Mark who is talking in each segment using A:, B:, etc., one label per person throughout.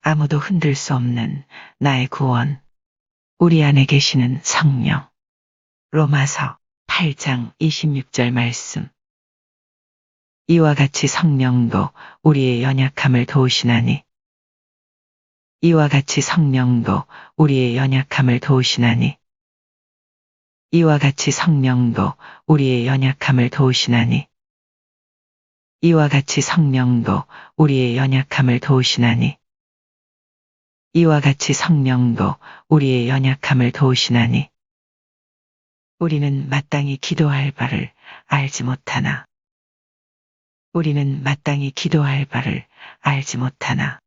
A: 아무도 흔들 수 없는 나의 구원. 우리 안에 계시는 성령. 로마서 8장 26절 말씀. 이와 같이 성령도 우리의 연약함을 도우시나니. 이와 같이 성령도 우리의 연약함을 도우시나니. 이와 같이 성령도 우리의 연약함을 도우시나니. 이와 같이 성령도 우리의 연약함을 도우시나니. 이와 같이 성령도 우리의 연약함을 도우시나니. 우리는 마땅히 기도할 바를 알지 못하나. 우리는 마땅히 기도할 바를 알지 못하나.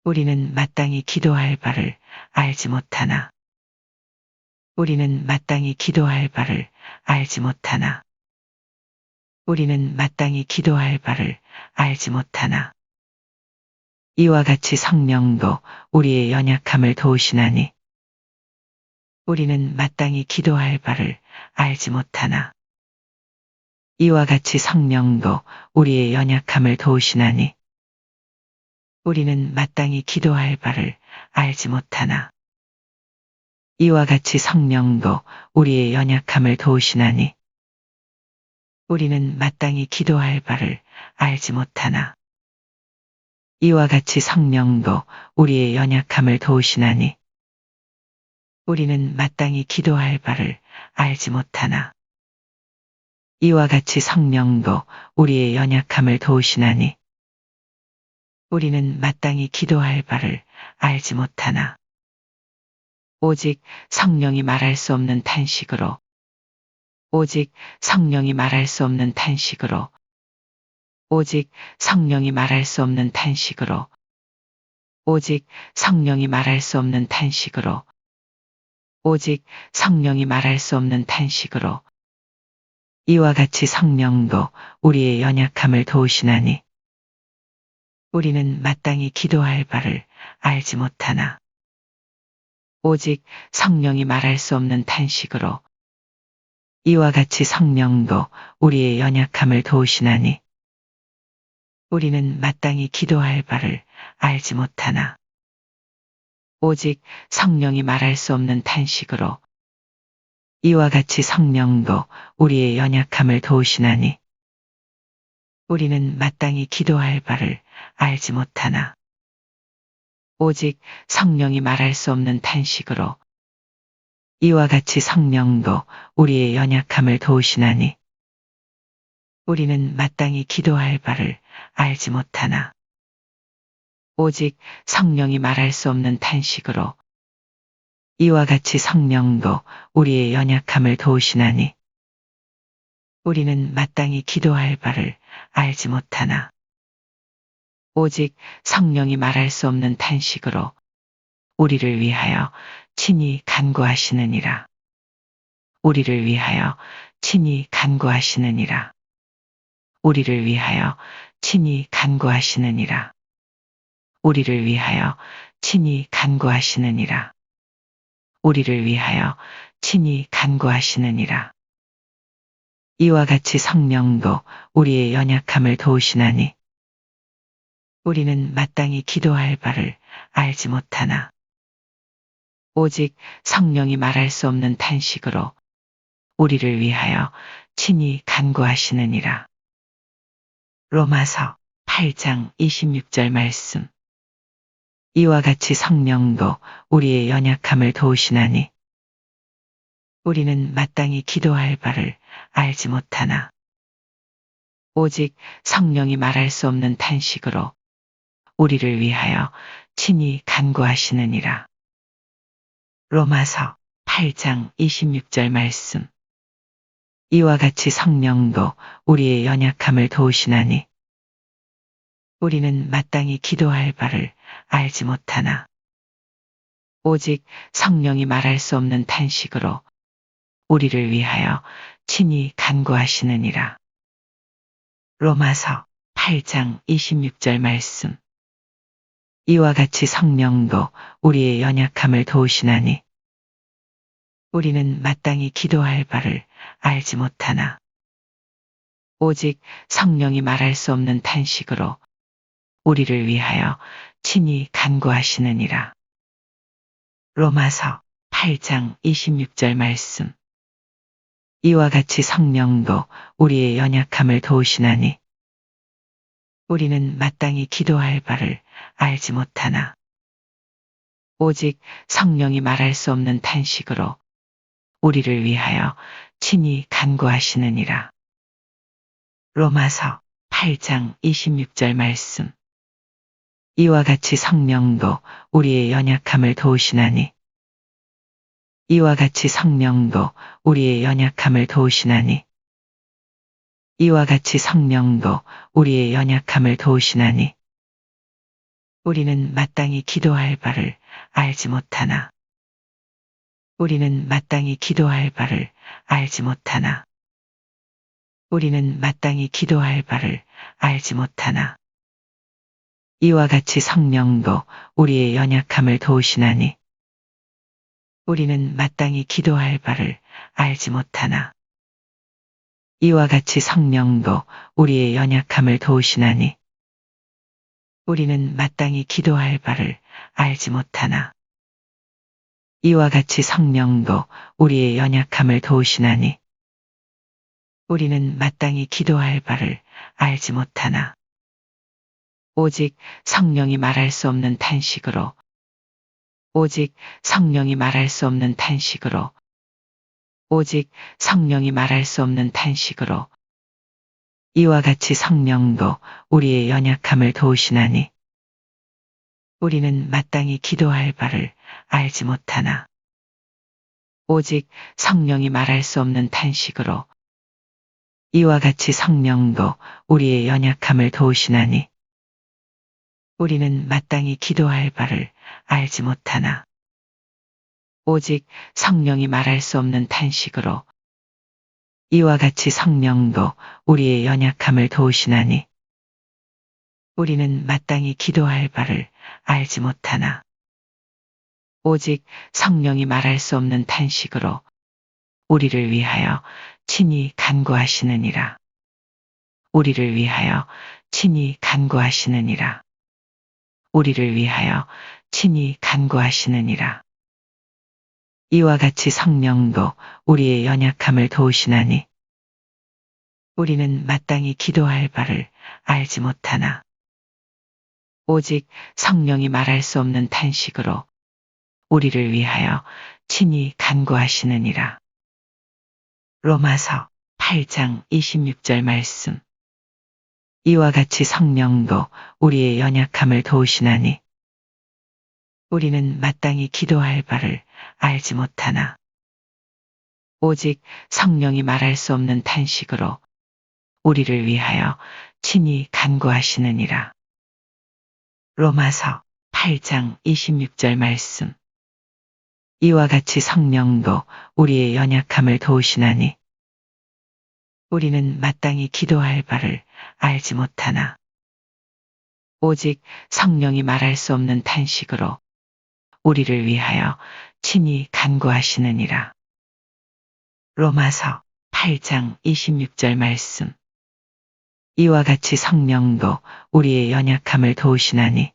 A: 우리는 마땅히 기도할 바를 알지 못하나. 우리는 마땅히 기도할 바를 알지 못하나. 우리는 마땅히 기도할 바를 알지 못하나. 이와 같이 성령도 우리의 연약함을 도우시나니. 우리는 마땅히 기도할 바를 알지 못하나. 이와 같이 성령도 우리의 연약함을 도우시나니. 우리는 마땅히 기도할 바를 알지 못하나. 이와 같이 성령도 우리의 연약함을 도우시나니. 우리는 마땅히 기도할 바를 알지 못하나. 이와 같이 성령도 우리의 연약함을 도우시나니. 우리는 마땅히 기도할 바를 알지 못하나. 이와 같이 성령도 우리의 연약함을 도우시나니. 우리는 마땅히 기도할 바를 알지 못하나. 오직 성령이 말할 수 없는 탄식으로. 오직 성령이 말할 수 없는 탄식으로. 오직 성령이 말할 수 없는 탄식으로. 오직 성령이 말할 수 없는 탄식으로. 오직 성령이 말할 수 없는 탄식으로. 이와 같이 성령도 우리의 연약함을 도우시나니. 우리는 마땅히 기도할 바를 알지 못하나. 오직 성령이 말할 수 없는 탄식으로. 이와 같이 성령도 우리의 연약함을 도우시나니. 우리는 마땅히 기도할 바를 알지 못하나. 오직 성령이 말할 수 없는 탄식으로. 이와 같이 성령도 우리의 연약함을 도우시나니. 우리는 마땅히 기도할 바를 알지 못하나. 오직 성령이 말할 수 없는 탄식으로. 이와 같이 성령도 우리의 연약함을 도우시나니. 우리는 마땅히 기도할 바를 알지 못하나. 오직 성령이 말할 수 없는 탄식으로. 이와 같이 성령도 우리의 연약함을 도우시나니. 우리는 마땅히 기도할 바를 알지 못하나. 오직 성령이 말할 수 없는 탄식으로 우리를 위하여 친히 간구하시느니라. 우리를 위하여 친히 간구하시느니라. 우리를 위하여 친히 간구하시느니라. 우리를 위하여 친히 간구하시느니라. 우리를 위하여 친히 간구하시느니라. 이와 같이 성령도 우리의 연약함을 도우시나니. 우리는 마땅히 기도할 바를 알지 못하나. 오직 성령이 말할 수 없는 탄식으로 우리를 위하여 친히 간구하시느니라. 로마서 8장 26절 말씀. 이와 같이 성령도 우리의 연약함을 도우시나니. 우리는 마땅히 기도할 바를 알지 못하나. 오직 성령이 말할 수 없는 탄식으로 우리를 위하여 친히 간구하시느니라. 로마서 8장 26절 말씀. 이와 같이 성령도 우리의 연약함을 도우시나니. 우리는 마땅히 기도할 바를 알지 못하나. 오직 성령이 말할 수 없는 탄식으로 우리를 위하여 친히 간구하시느니라. 로마서 8장 26절 말씀. 이와 같이 성령도 우리의 연약함을 도우시나니. 우리는 마땅히 기도할 바를 알지 못하나. 오직 성령이 말할 수 없는 탄식으로 우리를 위하여 친히 간구하시느니라. 로마서 8장 26절 말씀. 이와 같이 성령도 우리의 연약함을 도우시나니 우리는 마땅히 기도할 바를 알지 못하나 오직 성령이 말할 수 없는 탄식으로 우리를 위하여 친히 간구하시느니라. 로마서 8장 26절 말씀. 이와 같이 성령도 우리의 연약함을 도우시나니 이와 같이 성령도 우리의 연약함을 도우시나니 이와 같이 성령도 우리의 연약함을 도우시나니 우리는 마땅히 기도할 바를 알지 못하나 우리는 마땅히 기도할 바를 알지 못하나 우리는 마땅히 기도할 바를 알지 못하나 이와 같이 성령도 우리의 연약함을 도우시나니 우리는 마땅히 기도할 바를 알지 못하나 이와 같이 성령도 우리의 연약함을 도우시나니 우리는 마땅히 기도할 바를 알지 못하나 이와 같이 성령도 우리의 연약함을 도우시나니 우리는 마땅히 기도할 바를 알지 못하나 오직 성령이 말할 수 없는 탄식으로 오직 성령이 말할 수 없는 탄식으로 오직 성령이 말할 수 없는 탄식으로 이와 같이 성령도 우리의 연약함을 도우시나니 우리는 마땅히 기도할 바를 알지 못하나 오직 성령이 말할 수 없는 탄식으로 이와 같이 성령도 우리의 연약함을 도우시나니 우리는 마땅히 기도할 바를 알지 못하나 오직 성령이 말할 수 없는 탄식으로 이와 같이 성령도 우리의 연약함을 도우시나니 우리는 마땅히 기도할 바를 알지 못하나 오직 성령이 말할 수 없는 탄식으로 우리를 위하여 친히 간구하시느니라. 우리를 위하여 친히 간구하시느니라. 우리를 위하여 친히 간구하시느니라. 이와 같이 성령도 우리의 연약함을 도우시나니 우리는 마땅히 기도할 바를 알지 못하나 오직 성령이 말할 수 없는 탄식으로 우리를 위하여 친히 간구하시느니라. 로마서 8장 26절 말씀. 이와 같이 성령도 우리의 연약함을 도우시나니 우리는 마땅히 기도할 바를 알지 못하나 오직 성령이 말할 수 없는 탄식으로 우리를 위하여 친히 간구하시느니라. 로마서 8장 26절 말씀. 이와 같이 성령도 우리의 연약함을 도우시나니 우리는 마땅히 기도할 바를 알지 못하나 오직 성령이 말할 수 없는 탄식으로 우리를 위하여 친히 간구하시느니라. 로마서 8장 26절 말씀. 이와 같이 성령도 우리의 연약함을 도우시나니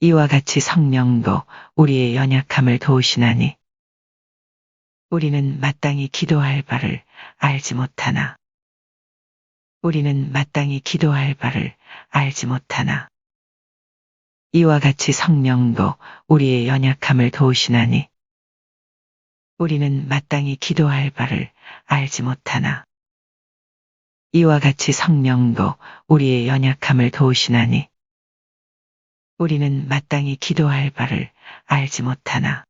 A: 이와 같이 성령도 우리의 연약함을 도우시나니 우리는 마땅히 기도할 바를 알지 못하나 우리는 마땅히 기도할 바를 알지 못하나 이와 같이 성령도 우리의 연약함을 도우시나니 우리는 마땅히 기도할 바를 알지 못하나 이와 같이 성령도 우리의 연약함을 도우시나니 우리는 마땅히 기도할 바를 알지 못하나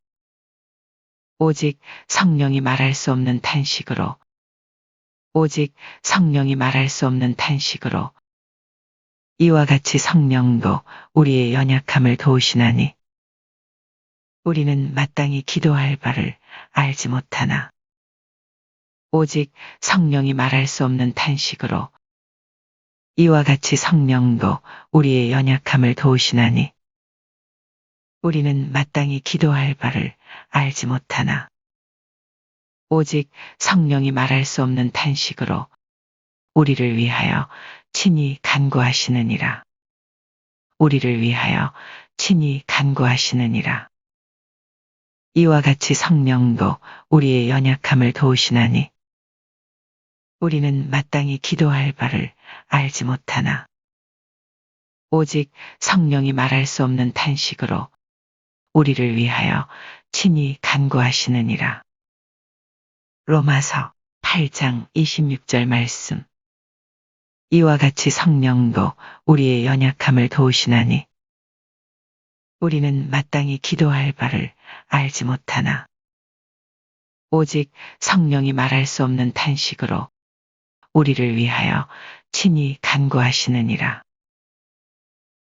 A: 오직 성령이 말할 수 없는 탄식으로 오직 성령이 말할 수 없는 탄식으로 이와 같이 성령도 우리의 연약함을 도우시나니 우리는 마땅히 기도할 바를 알지 못하나 오직 성령이 말할 수 없는 탄식으로 이와 같이 성령도 우리의 연약함을 도우시나니 우리는 마땅히 기도할 바를 알지 못하나 오직 성령이 말할 수 없는 탄식으로 우리를 위하여 친히 간구하시느니라. 우리를 위하여 친히 간구하시느니라. 이와 같이 성령도 우리의 연약함을 도우시나니 우리는 마땅히 기도할 바를 알지 못하나 오직 성령이 말할 수 없는 탄식으로 우리를 위하여 친히 간구하시느니라. 로마서 8장 26절 말씀. 이와 같이 성령도 우리의 연약함을 도우시나니 우리는 마땅히 기도할 바를 알지 못하나 오직 성령이 말할 수 없는 탄식으로 우리를 위하여 친히 간구하시느니라.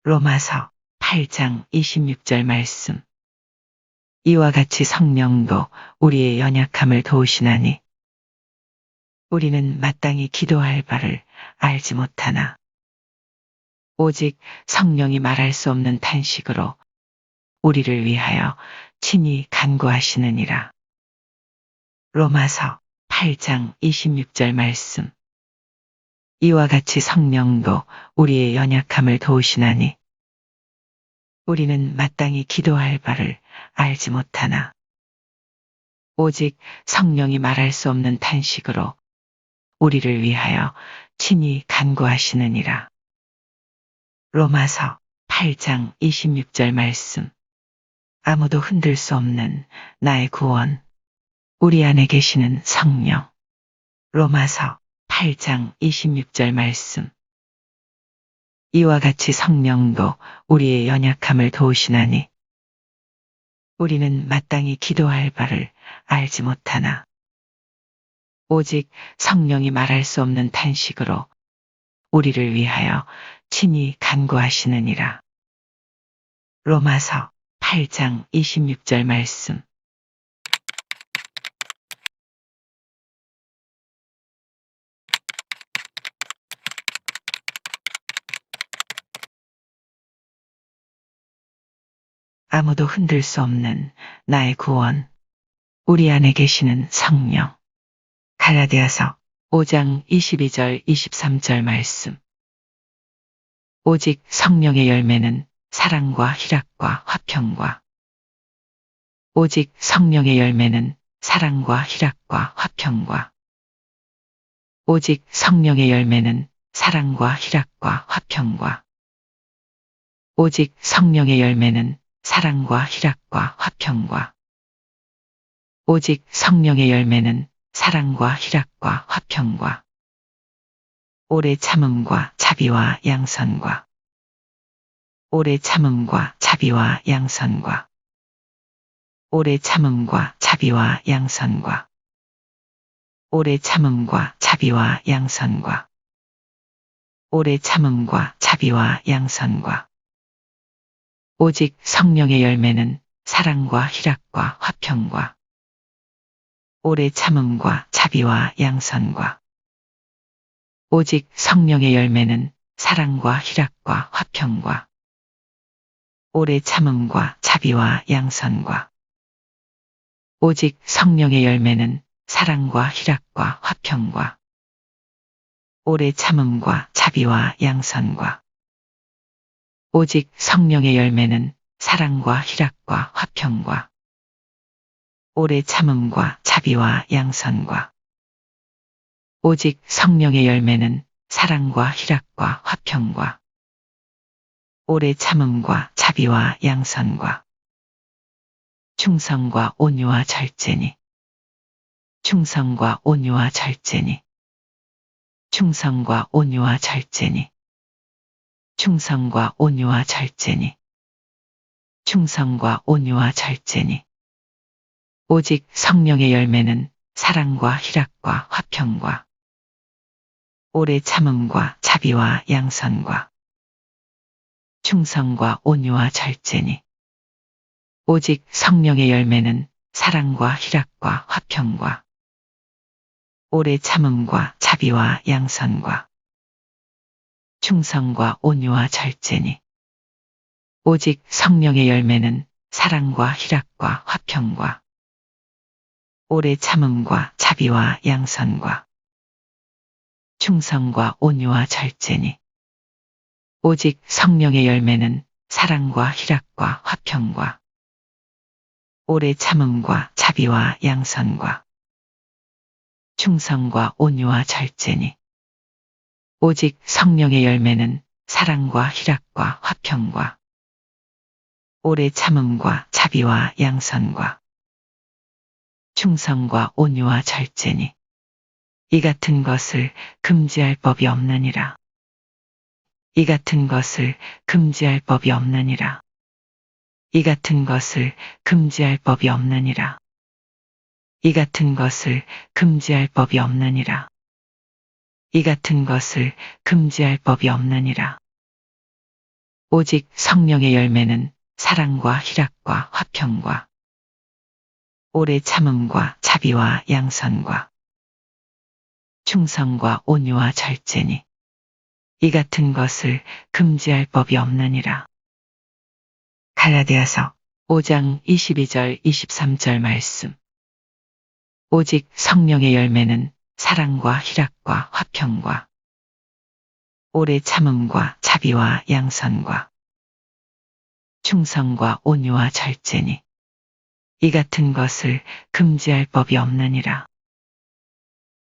A: 로마서 8장 26절 말씀. 이와 같이 성령도 우리의 연약함을 도우시나니 우리는 마땅히 기도할 바를 알지 못하나 오직 성령이 말할 수 없는 탄식으로 우리를 위하여 친히 간구하시느니라. 로마서 8장 26절 말씀. 이와 같이 성령도 우리의 연약함을 도우시나니 우리는 마땅히 기도할 바를 알지 못하나 오직 성령이 말할 수 없는 탄식으로 우리를 위하여 친히 간구하시느니라. 로마서 8장 26절 말씀. 아무도 흔들 수 없는 나의 구원. 우리 안에 계시는 성령. 로마서 8장 26절 말씀. 이와 같이 성령도 우리의 연약함을 도우시나니 우리는 마땅히 기도할 바를 알지 못하나 오직 성령이 말할 수 없는 탄식으로 우리를 위하여 친히 간구하시느니라. 로마서 8장 26절 말씀. 아무도 흔들 수 없는 나의 구원. 우리 안에 계시는 성령. 갈라디아서 5장 22절 23절 말씀. 오직 성령의 열매는 사랑과 희락과 화평과 오직 성령의 열매는 사랑과 희락과 화평과 오직 성령의 열매는 사랑과 희락과 화평과 오직 성령의 열매는 사랑과 희락과 화평과 오직 성령의 열매는 사랑과 희락과 화평과 오래 참음과 자비와 양선과 오래 참음과 자비와 양선과 오래 참음과 자비와 양선과 오래 참음과 자비와 양선과 오래 참음과 자비와 양선과 오직 성령의 열매는 사랑과 희락과 화평과 오래 참음과 자비와 양선과 오직 성령의 열매는 사랑과 희락과 화평과 오래 참음과 자비와 양선과 오직 성령의 열매는 사랑과 희락과 화평과 오래 참음과 자비와 양선과 오직 성령의 열매는 사랑과 희락과 화평과 오래 참음과 자비와 양선과 오직 성령의 열매는 사랑과 희락과 화평과 오래 참음과 자비와 양선과 충성과 온유와 절제니 충성과 온유와 절제니 충성과 온유와 절제니 충성과 온유와 절제니 충성과 온유와 절제니 오직 성령의 열매는 사랑과 희락과 화평과 오래 참음과 자비와 양선과 충성과 온유와 절제니 오직 성령의 열매는 사랑과 희락과 화평과 오래 참음과 자비와 양선과 충성과 온유와 절제니 오직 성령의 열매는 사랑과 희락과 화평과 오래 참음과 자비와 양선과 충성과 온유와 절제니 오직 성령의 열매는 사랑과 희락과 화평과 오래 참음과 자비와 양선과 충성과 온유와 절제니. 오직 성령의 열매는 사랑과 희락과 화평과 오래 참음과 자비와 양선과 충성과 온유와 절제니. 이 같은 것을 금지할 법이 없느니라. 이 같은 것을 금지할 법이 없느니라. 이 같은 것을 금지할 법이 없느니라. 이 같은 것을 금지할 법이 없느니라. 이 같은 것을 금지할 법이 없느니라. 오직 성령의 열매는 사랑과 희락과 화평과 오래 참음과 자비와 양선과 충성과 온유와 절제니. 이 같은 것을 금지할 법이 없느니라. 갈라디아서 5장 22절 23절 말씀. 오직 성령의 열매는 사랑과 희락과 화평과 오래 참음과 자비와 양선과 충성과 온유와 절제니. 이 같은 것을 금지할 법이 없느니라.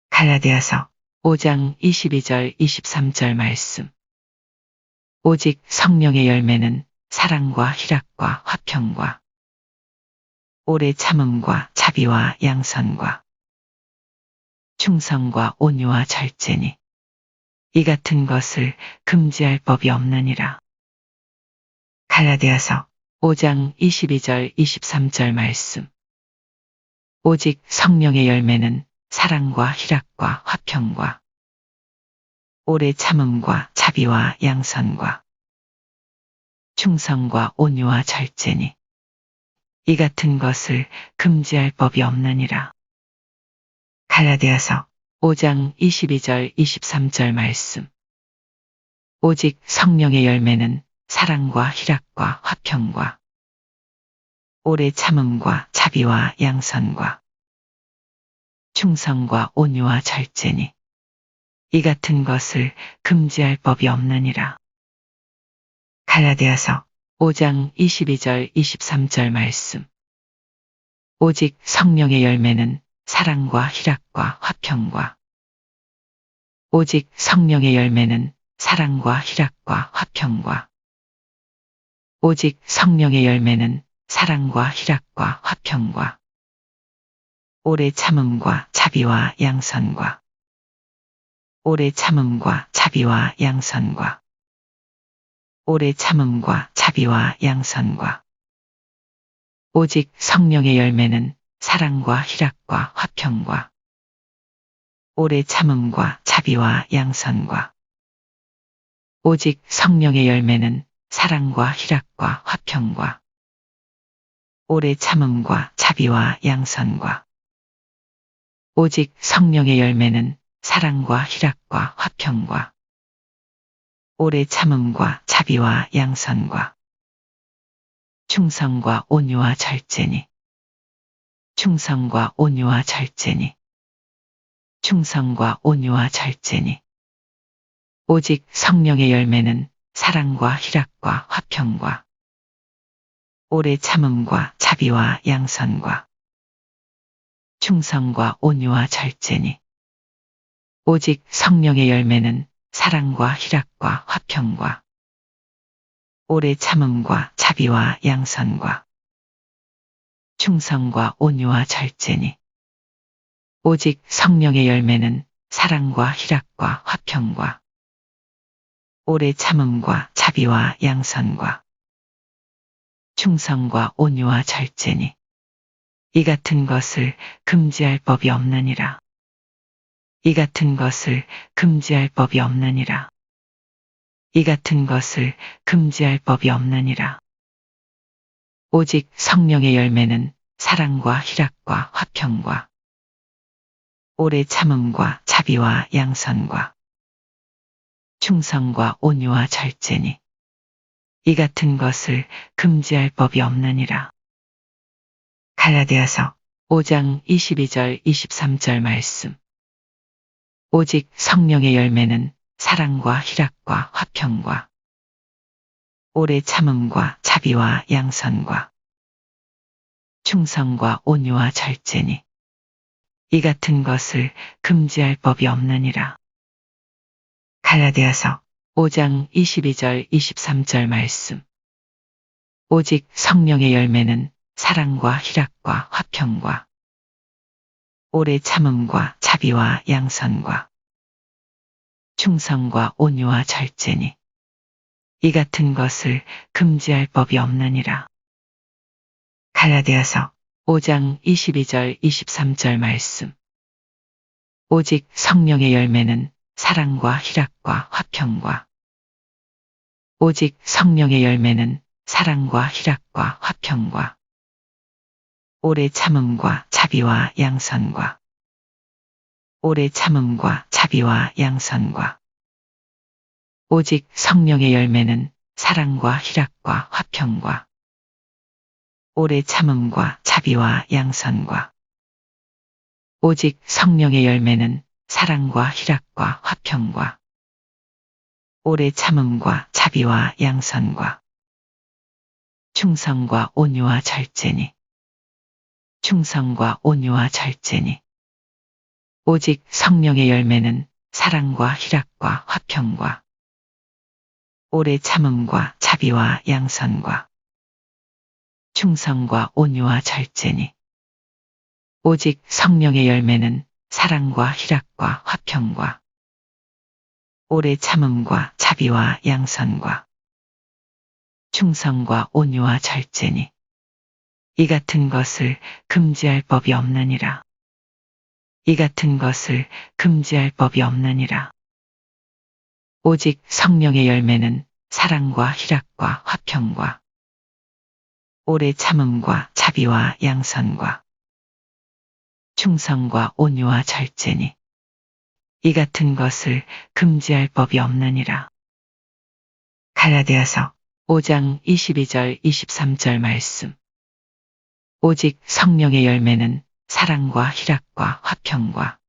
A: 갈라디아서 5장 22절 23절 말씀. 오직 성령의 열매는 사랑과 희락과 화평과 오래 참음과 자비와 양선과 충성과 온유와 절제니. 이 같은 것을 금지할 법이 없느니라. 갈라디아서 5장 22절 23절 말씀. 오직 성령의 열매는 사랑과 희락과 화평과 오래 참음과 자비와 양선과 충성과 온유와 절제니. 이 같은 것을 금지할 법이 없느니라. 갈라디아서 5장 22절 23절 말씀. 오직 성령의 열매는 사랑과 희락과 화평과 오래 참음과 자비와 양선과 충성과 온유와 절제니. 이 같은 것을 금지할 법이 없느니라. 갈라디아서 5장 22절 23절 말씀. 오직 성령의 열매는 사랑과 희락과 화평과 오직 성령의 열매는 사랑과 희락과 화평과 오직 성령의 열매는 사랑과 희락과 화평과 오래 참음과 자비와 양선과 오래 참음과 자비와 양선과 오래 참음과 자비와 양선과 오직 성령의 열매는 사랑과 희락과 화평과 오래 참음과 자비와 양선과 오직 성령의 열매는 사랑과 희락과 화평과 오래 참음과 자비와 양선과 오직 성령의 열매는 사랑과 희락과 화평과 오래 참음과 자비와 양선과 충성과 온유와 절제니. 충성과 온유와 절제니. 충성과 온유와 절제니. 오직 성령의 열매는 사랑과 희락과 화평과 오래 참음과 자비와 양선과 충성과 온유와 절제니. 오직 성령의 열매는 사랑과 희락과 화평과 오래 참음과 자비와 양선과 충성과 온유와 절제니. 오직 성령의 열매는 사랑과 희락과 화평과 오래 참음과 자비와 양선과 충성과 온유와 절제니. 이 같은 것을 금지할 법이 없느니라. 이 같은 것을 금지할 법이 없느니라. 이 같은 것을 금지할 법이 없느니라. 오직 성령의 열매는 사랑과 희락과 화평과 오래 참음과 자비와 양선과 충성과 온유와 절제니. 이 같은 것을 금지할 법이 없느니라. 갈라디아서 5장 22절 23절 말씀. 오직 성령의 열매는 사랑과 희락과 화평과 오래 참음과 자비와 양선과 충성과 온유와 절제니 이 같은 것을 금지할 법이 없느니라. 갈라디아서 5장 22절 23절 말씀. 오직 성령의 열매는 사랑과 희락과 화평과 오래 참음과 자비와 양선과 충성과 온유와 절제니 이 같은 것을 금지할 법이 없느니라. 갈라디아서 5장 22절 23절 말씀. 오직 성령의 열매는 사랑과 희락과 화평과 오직 성령의 열매는 사랑과 희락과 화평과 오래 참음과 자비와 양선과 오래 참음과 자비와 양선과 오직 성령의 열매는 사랑과 희락과 화평과 오래 참음과 자비와 양선과 오직 성령의 열매는 사랑과 희락과 화평과 오래 참음과 자비와 양선과 충성과 온유와 절제니 충성과 온유와 절제니 오직 성령의 열매는 사랑과 희락과 화평과 오래 참음과 자비와 양선과 충성과 온유와 절제니 오직 성령의 열매는 사랑과 희락과 화평과 오래 참음과 자비와 양선과 충성과 온유와 절제니 이 같은 것을 금지할 법이 없느니라. 이 같은 것을 금지할 법이 없느니라. 오직 성령의 열매는 사랑과 희락과 화평과 오래 참음과 자비와 양선과 충성과 온유와 절제니 이 같은 것을 금지할 법이 없느니라. 갈라디아서 5장 22절 23절 말씀. 오직 성령의 열매는 사랑과 희락과 화평과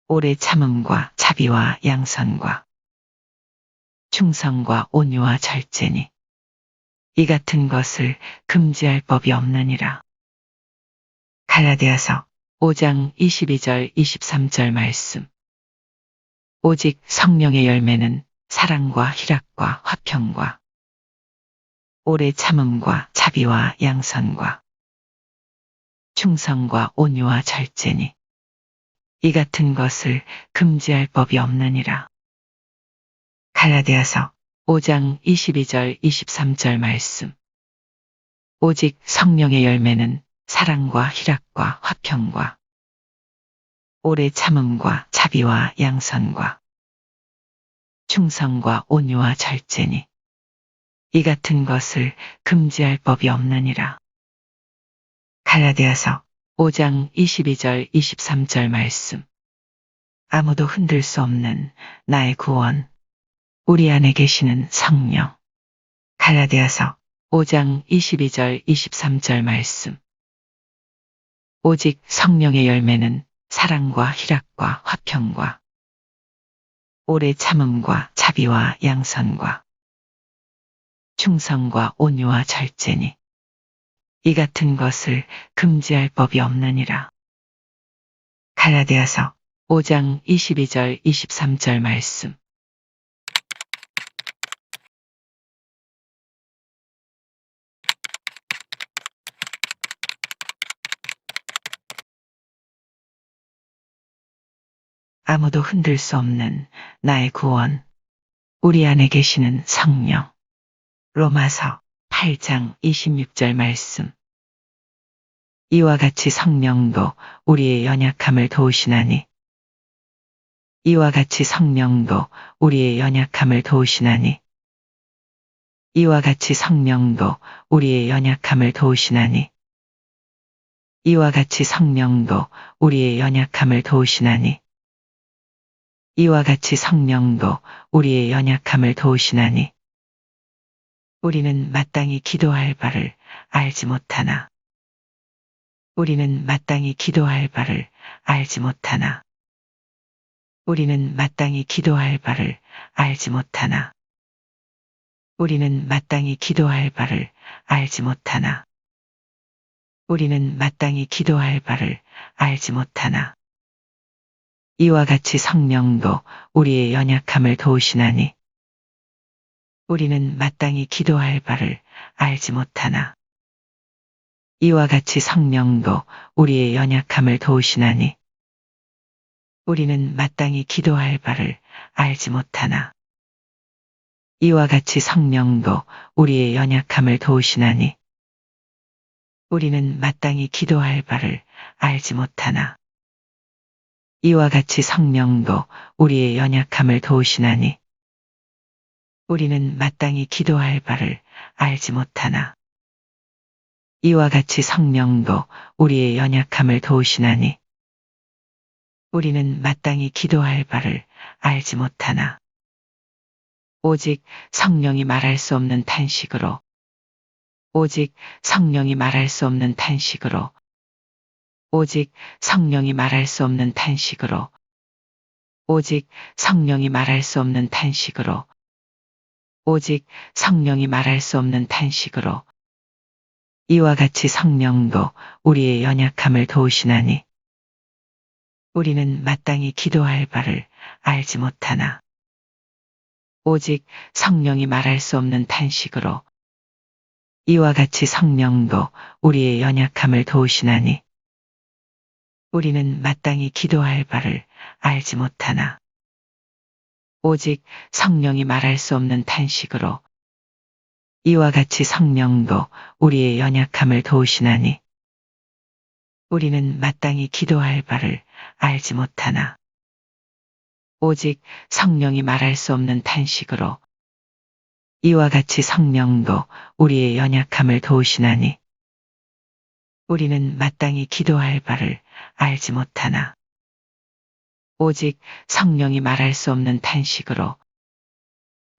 A: 오래 참음과 자비와 양선과 충성과 온유와 절제니 이 같은 것을 금지할 법이 없느니라. 갈라디아서 5장 22절 23절 말씀. 오직 성령의 열매는 사랑과 희락과 화평과 오래 참음과 자비와 양선과 충성과 온유와 절제니 이 같은 것을 금지할 법이 없느니라. 갈라디아서 5장 22절 23절 말씀. 오직 성령의 열매는 사랑과 희락과 화평과 오래 참음과 자비와 양선과 충성과 온유와 절제니 이 같은 것을 금지할 법이 없느니라. 갈라디아서 5장 22절 23절 말씀. 아무도 흔들 수 없는 나의 구원, 우리 안에 계시는 성령. 갈라디아서 5장 22절 23절 말씀. 오직 성령의 열매는 사랑과 희락과 화평과 오래 참음과 자비와 양선과 충성과 온유와 절제니 이 같은 것을 금지할 법이 없느니라. 갈라디아서 5장 22절 23절 말씀. 아무도 흔들 수 없는 나의 구원, 우리 안에 계시는 성령. 로마서 8장 26절 말씀. 이와 같이 성령도 우리의 연약함을 도우시나니 이와 같이 성령도 우리의 연약함을 도우시나니 이와 같이 성령도 우리의 연약함을 도우시나니 이와 같이 성령도 우리의 연약함을 도우시나니 이와 같이 성령도 우리의 연약함을 도우시나니 우리는 마땅히 기도할 바를 알지 못하나 우리는 마땅히 기도할 바를 알지 못하나 우리는 마땅히 기도할 바를 알지 못하나 우리는 마땅히 기도할 바를 알지 못하나. 우리는 마땅히 기도할 바를 알지 못하나. 이와 같이 성령도 우리의 연약함을 도우시나니. 우리는 마땅히 기도할 바를 알지 못하나. 이와 같이 성령도 우리의 연약함을 도우시나니. 우리는 마땅히 기도할 바를 알지 못하나. 이와 같이 성령도 우리의 연약함을 도우시나니. 우리는 마땅히 기도할 바를 알지 못하나. 이와 같이 성령도 우리의 연약함을 도우시나니. 우리는 마땅히 기도할 바를 알지 못하나. 이와 같이 성령도 우리의 연약함을 도우시나니. 우리는 마땅히 기도할 바를 알지 못하나. 오직 성령이 말할 수 없는 탄식으로, 오직 성령이 말할 수 없는 탄식으로, 오직 성령이 말할 수 없는 탄식으로, 오직 성령이 말할 수 없는 탄식으로, 오직 성령이 말할 수 없는 탄식으로. 이와 같이 성령도 우리의 연약함을 도우시나니. 우리는 마땅히 기도할 바를 알지 못하나. 오직 성령이 말할 수 없는 탄식으로. 이와 같이 성령도 우리의 연약함을 도우시나니. 우리는 마땅히 기도할 바를 알지 못하나. 오직 성령이 말할 수 없는 탄식으로. 이와 같이 성령도 우리의 연약함을 도우시나니. 우리는 마땅히 기도할 바를 알지 못하나. 오직 성령이 말할 수 없는 탄식으로. 이와 같이 성령도 우리의 연약함을 도우시나니. 우리는 마땅히 기도할 바를 알지 못하나. 오직 성령이 말할 수 없는 탄식으로.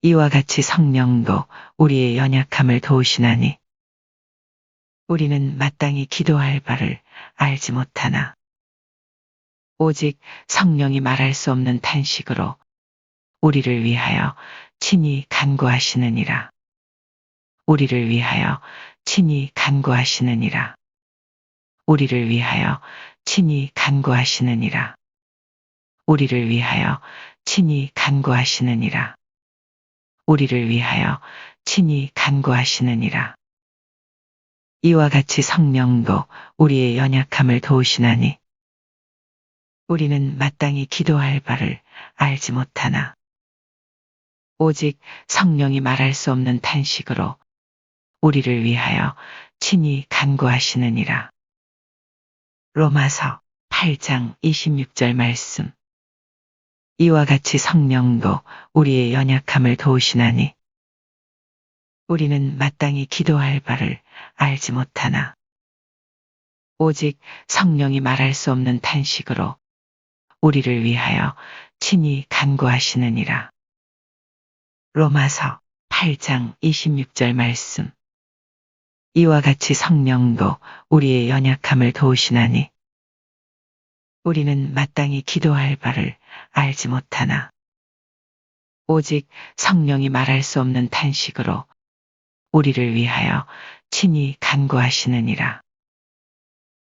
A: 이와 같이 성령도 우리의 연약함을 도우시나니. 우리는 마땅히 기도할 바를 알지 못하나. 오직 성령이 말할 수 없는 탄식으로 우리를 위하여 친히 간구하시느니라. 우리를 위하여 친히 간구하시느니라. 우리를 위하여 친히 간구하시느니라. 우리를 위하여 친히 간구하시느니라. 우리를 위하여 친히 간구하시느니라. 이와 같이 성령도 우리의 연약함을 도우시나니. 우리는 마땅히 기도할 바를 알지 못하나. 오직 성령이 말할 수 없는 탄식으로 우리를 위하여 친히 간구하시느니라. 로마서 8장 26절 말씀. 이와 같이 성령도 우리의 연약함을 도우시나니. 우리는 마땅히 기도할 바를 알지 못하나. 오직 성령이 말할 수 없는 탄식으로 우리를 위하여 친히 간구하시느니라. 로마서 8장 26절 말씀. 이와 같이 성령도 우리의 연약함을 도우시나니. 우리는 마땅히 기도할 바를 알지 못하나. 오직 성령이 말할 수 없는 탄식으로 우리를 위하여 친히 간구하시느니라.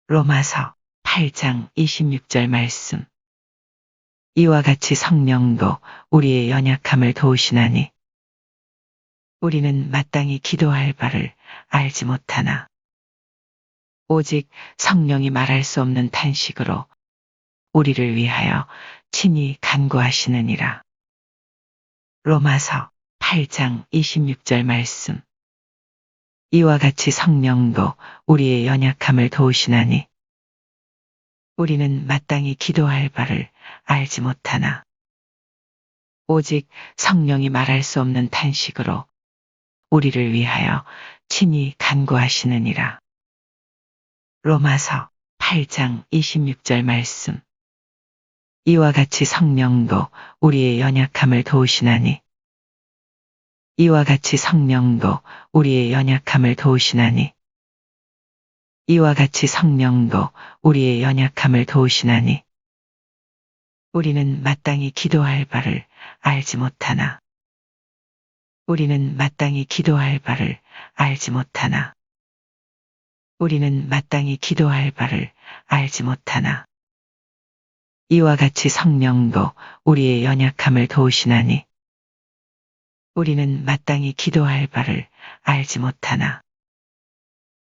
A: 로마서 8장 26절 말씀. 이와 같이 성령도 우리의 연약함을 도우시나니. 우리는 마땅히 기도할 바를 알지 못하나. 오직 성령이 말할 수 없는 탄식으로 우리를 위하여 친히 간구하시느니라. 로마서 8장 26절 말씀. 이와 같이 성령도 우리의 연약함을 도우시나니. 우리는 마땅히 기도할 바를 알지 못하나. 오직 성령이 말할 수 없는 탄식으로 우리를 위하여 친히 간구하시느니라. 로마서 8장 26절 말씀. 이와 같이 성령도 우리의 연약함을 도우시나니. 이와 같이 성령도 우리의 연약함을 도우시나니. 이와 같이 성령도 우리의 연약함을 도우시나니. 우리는 마땅히 기도할 바를 알지 못하나. 우리는 마땅히 기도할 바를 알지 못하나. 우리는 마땅히 기도할 바를 알지 못하나. 이와 같이 성령도 우리의 연약함을 도우시나니. 우리는 마땅히 기도할 바를 알지 못하나.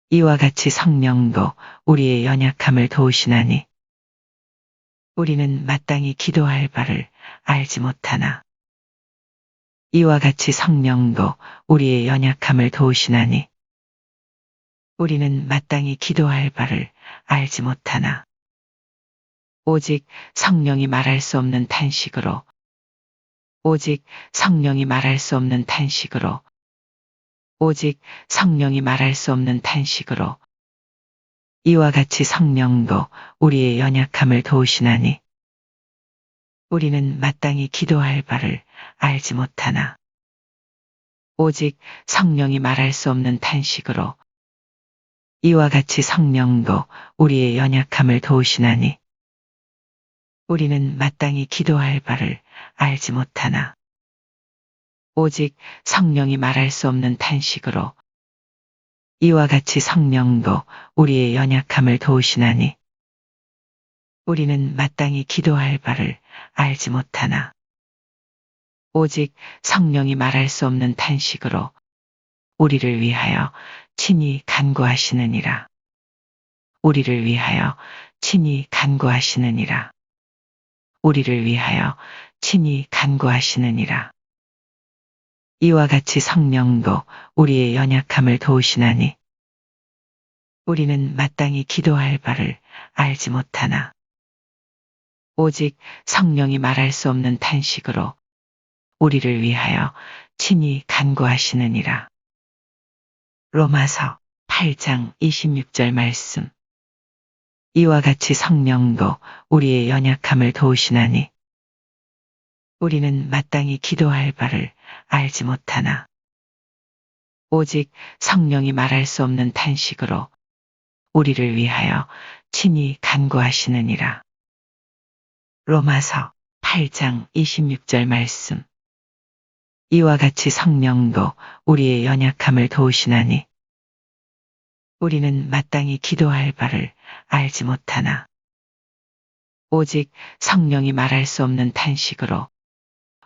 A: 이와 같이 성령도 우리의 연약함을 도우시나니. 우리는 마땅히 기도할 바를 알지 못하나. 이와 같이 성령도 우리의 연약함을 도우시나니. 우리는 마땅히 기도할 바를 알지 못하나. 오직 성령이 말할 수 없는 탄식으로, 오직 성령이 말할 수 없는 탄식으로, 오직 성령이 말할 수 없는 탄식으로, 이와 같이 성령도 우리의 연약함을 도우시나니. 우리는 마땅히 기도할 바를 알지 못하나. 오직 성령이 말할 수 없는 탄식으로, 이와 같이 성령도 우리의 연약함을 도우시나니. 우리는 마땅히 기도할 바를 알지 못하나. 오직 성령이 말할 수 없는 탄식으로, 이와 같이 성령도 우리의 연약함을 도우시나니. 우리는 마땅히 기도할 바를 알지 못하나. 오직 성령이 말할 수 없는 탄식으로 우리를 위하여 친히 간구하시느니라. 우리를 위하여 친히 간구하시느니라. 우리를 위하여 친히 간구하시느니라. 이와 같이 성령도 우리의 연약함을 도우시나니. 우리는 마땅히 기도할 바를 알지 못하나. 오직 성령이 말할 수 없는 탄식으로 우리를 위하여 친히 간구하시느니라. 로마서 8장 26절 말씀. 이와 같이 성령도 우리의 연약함을 도우시나니. 우리는 마땅히 기도할 바를 알지 못하나. 오직 성령이 말할 수 없는 탄식으로 우리를 위하여 친히 간구하시느니라. 로마서 8장 26절 말씀. 이와 같이 성령도 우리의 연약함을 도우시나니. 우리는 마땅히 기도할 바를 알지 못하나. 오직 성령이 말할 수 없는 탄식으로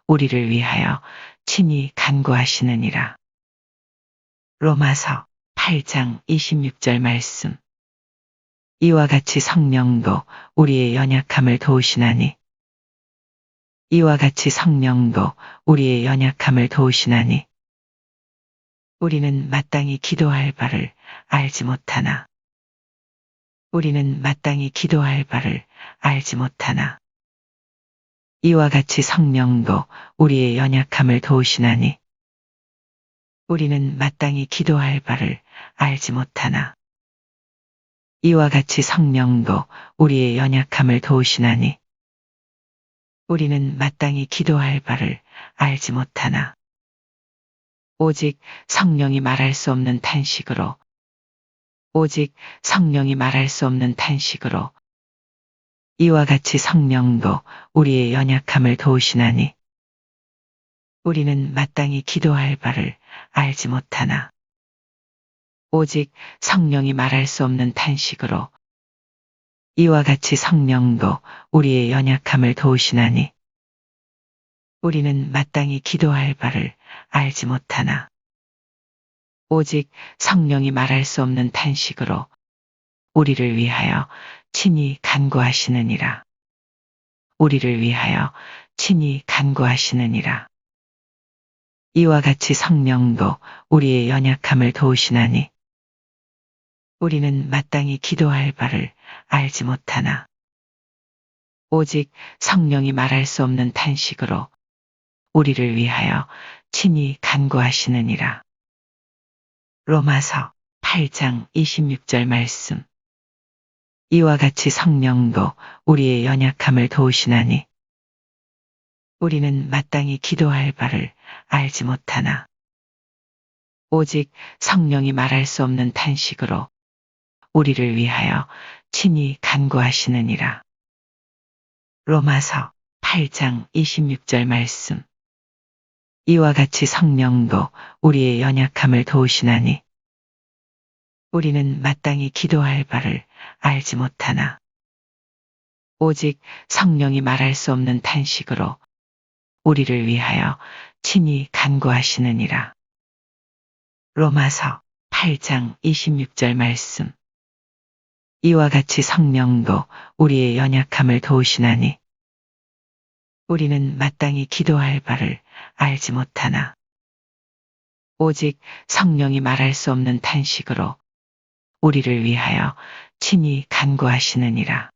A: 우리를 위하여 친히 간구하시느니라. 로마서 8장 26절 말씀. 이와 같이 성령도 우리의 연약함을 도우시나니. 이와 같이 성령도 우리의 연약함을 도우시나니. 우리는 마땅히 기도할 바를 알지 못하나. 우리는 마땅히 기도할 바를 알지 못하나. 이와 같이 성령도 우리의 연약함을 도우시나니. 우리는 마땅히 기도할 바를 알지 못하나. 이와 같이 성령도 우리의 연약함을 도우시나니. 우리는 마땅히 기도할 바를 알지 못하나. 오직 성령이 말할 수 없는 탄식으로, 오직 성령이 말할 수 없는 탄식으로, 이와 같이 성령도 우리의 연약함을 도우시나니. 우리는 마땅히 기도할 바를 알지 못하나. 오직 성령이 말할 수 없는 탄식으로 이와 같이 성령도 우리의 연약함을 도우시나니. 우리는 마땅히 기도할 바를 알지 못하나. 오직 성령이 말할 수 없는 탄식으로 우리를 위하여 친히 간구하시느니라. 우리를 위하여 친히 간구하시느니라. 이와 같이 성령도 우리의 연약함을 도우시나니. 우리는 마땅히 기도할 바를 알지 못하나. 오직 성령이 말할 수 없는 탄식으로 우리를 위하여 친히 간구하시느니라. 로마서 8장 26절 말씀. 이와 같이 성령도 우리의 연약함을 도우시나니. 우리는 마땅히 기도할 바를 알지 못하나. 오직 성령이 말할 수 없는 탄식으로 우리를 위하여 친히 간구하시느니라. 로마서 8장 26절 말씀. 이와 같이 성령도 우리의 연약함을 도우시나니 우리는 마땅히 기도할 바를 알지 못하나 오직 성령이 말할 수 없는 탄식으로 우리를 위하여 친히 간구하시느니라. 로마서 8장 26절 말씀. 이와 같이 성령도 우리의 연약함을 도우시나니 우리는 마땅히 기도할 바를 알지 못하나 오직 성령이 말할 수 없는 탄식으로 우리를 위하여 친히 간구하시느니라.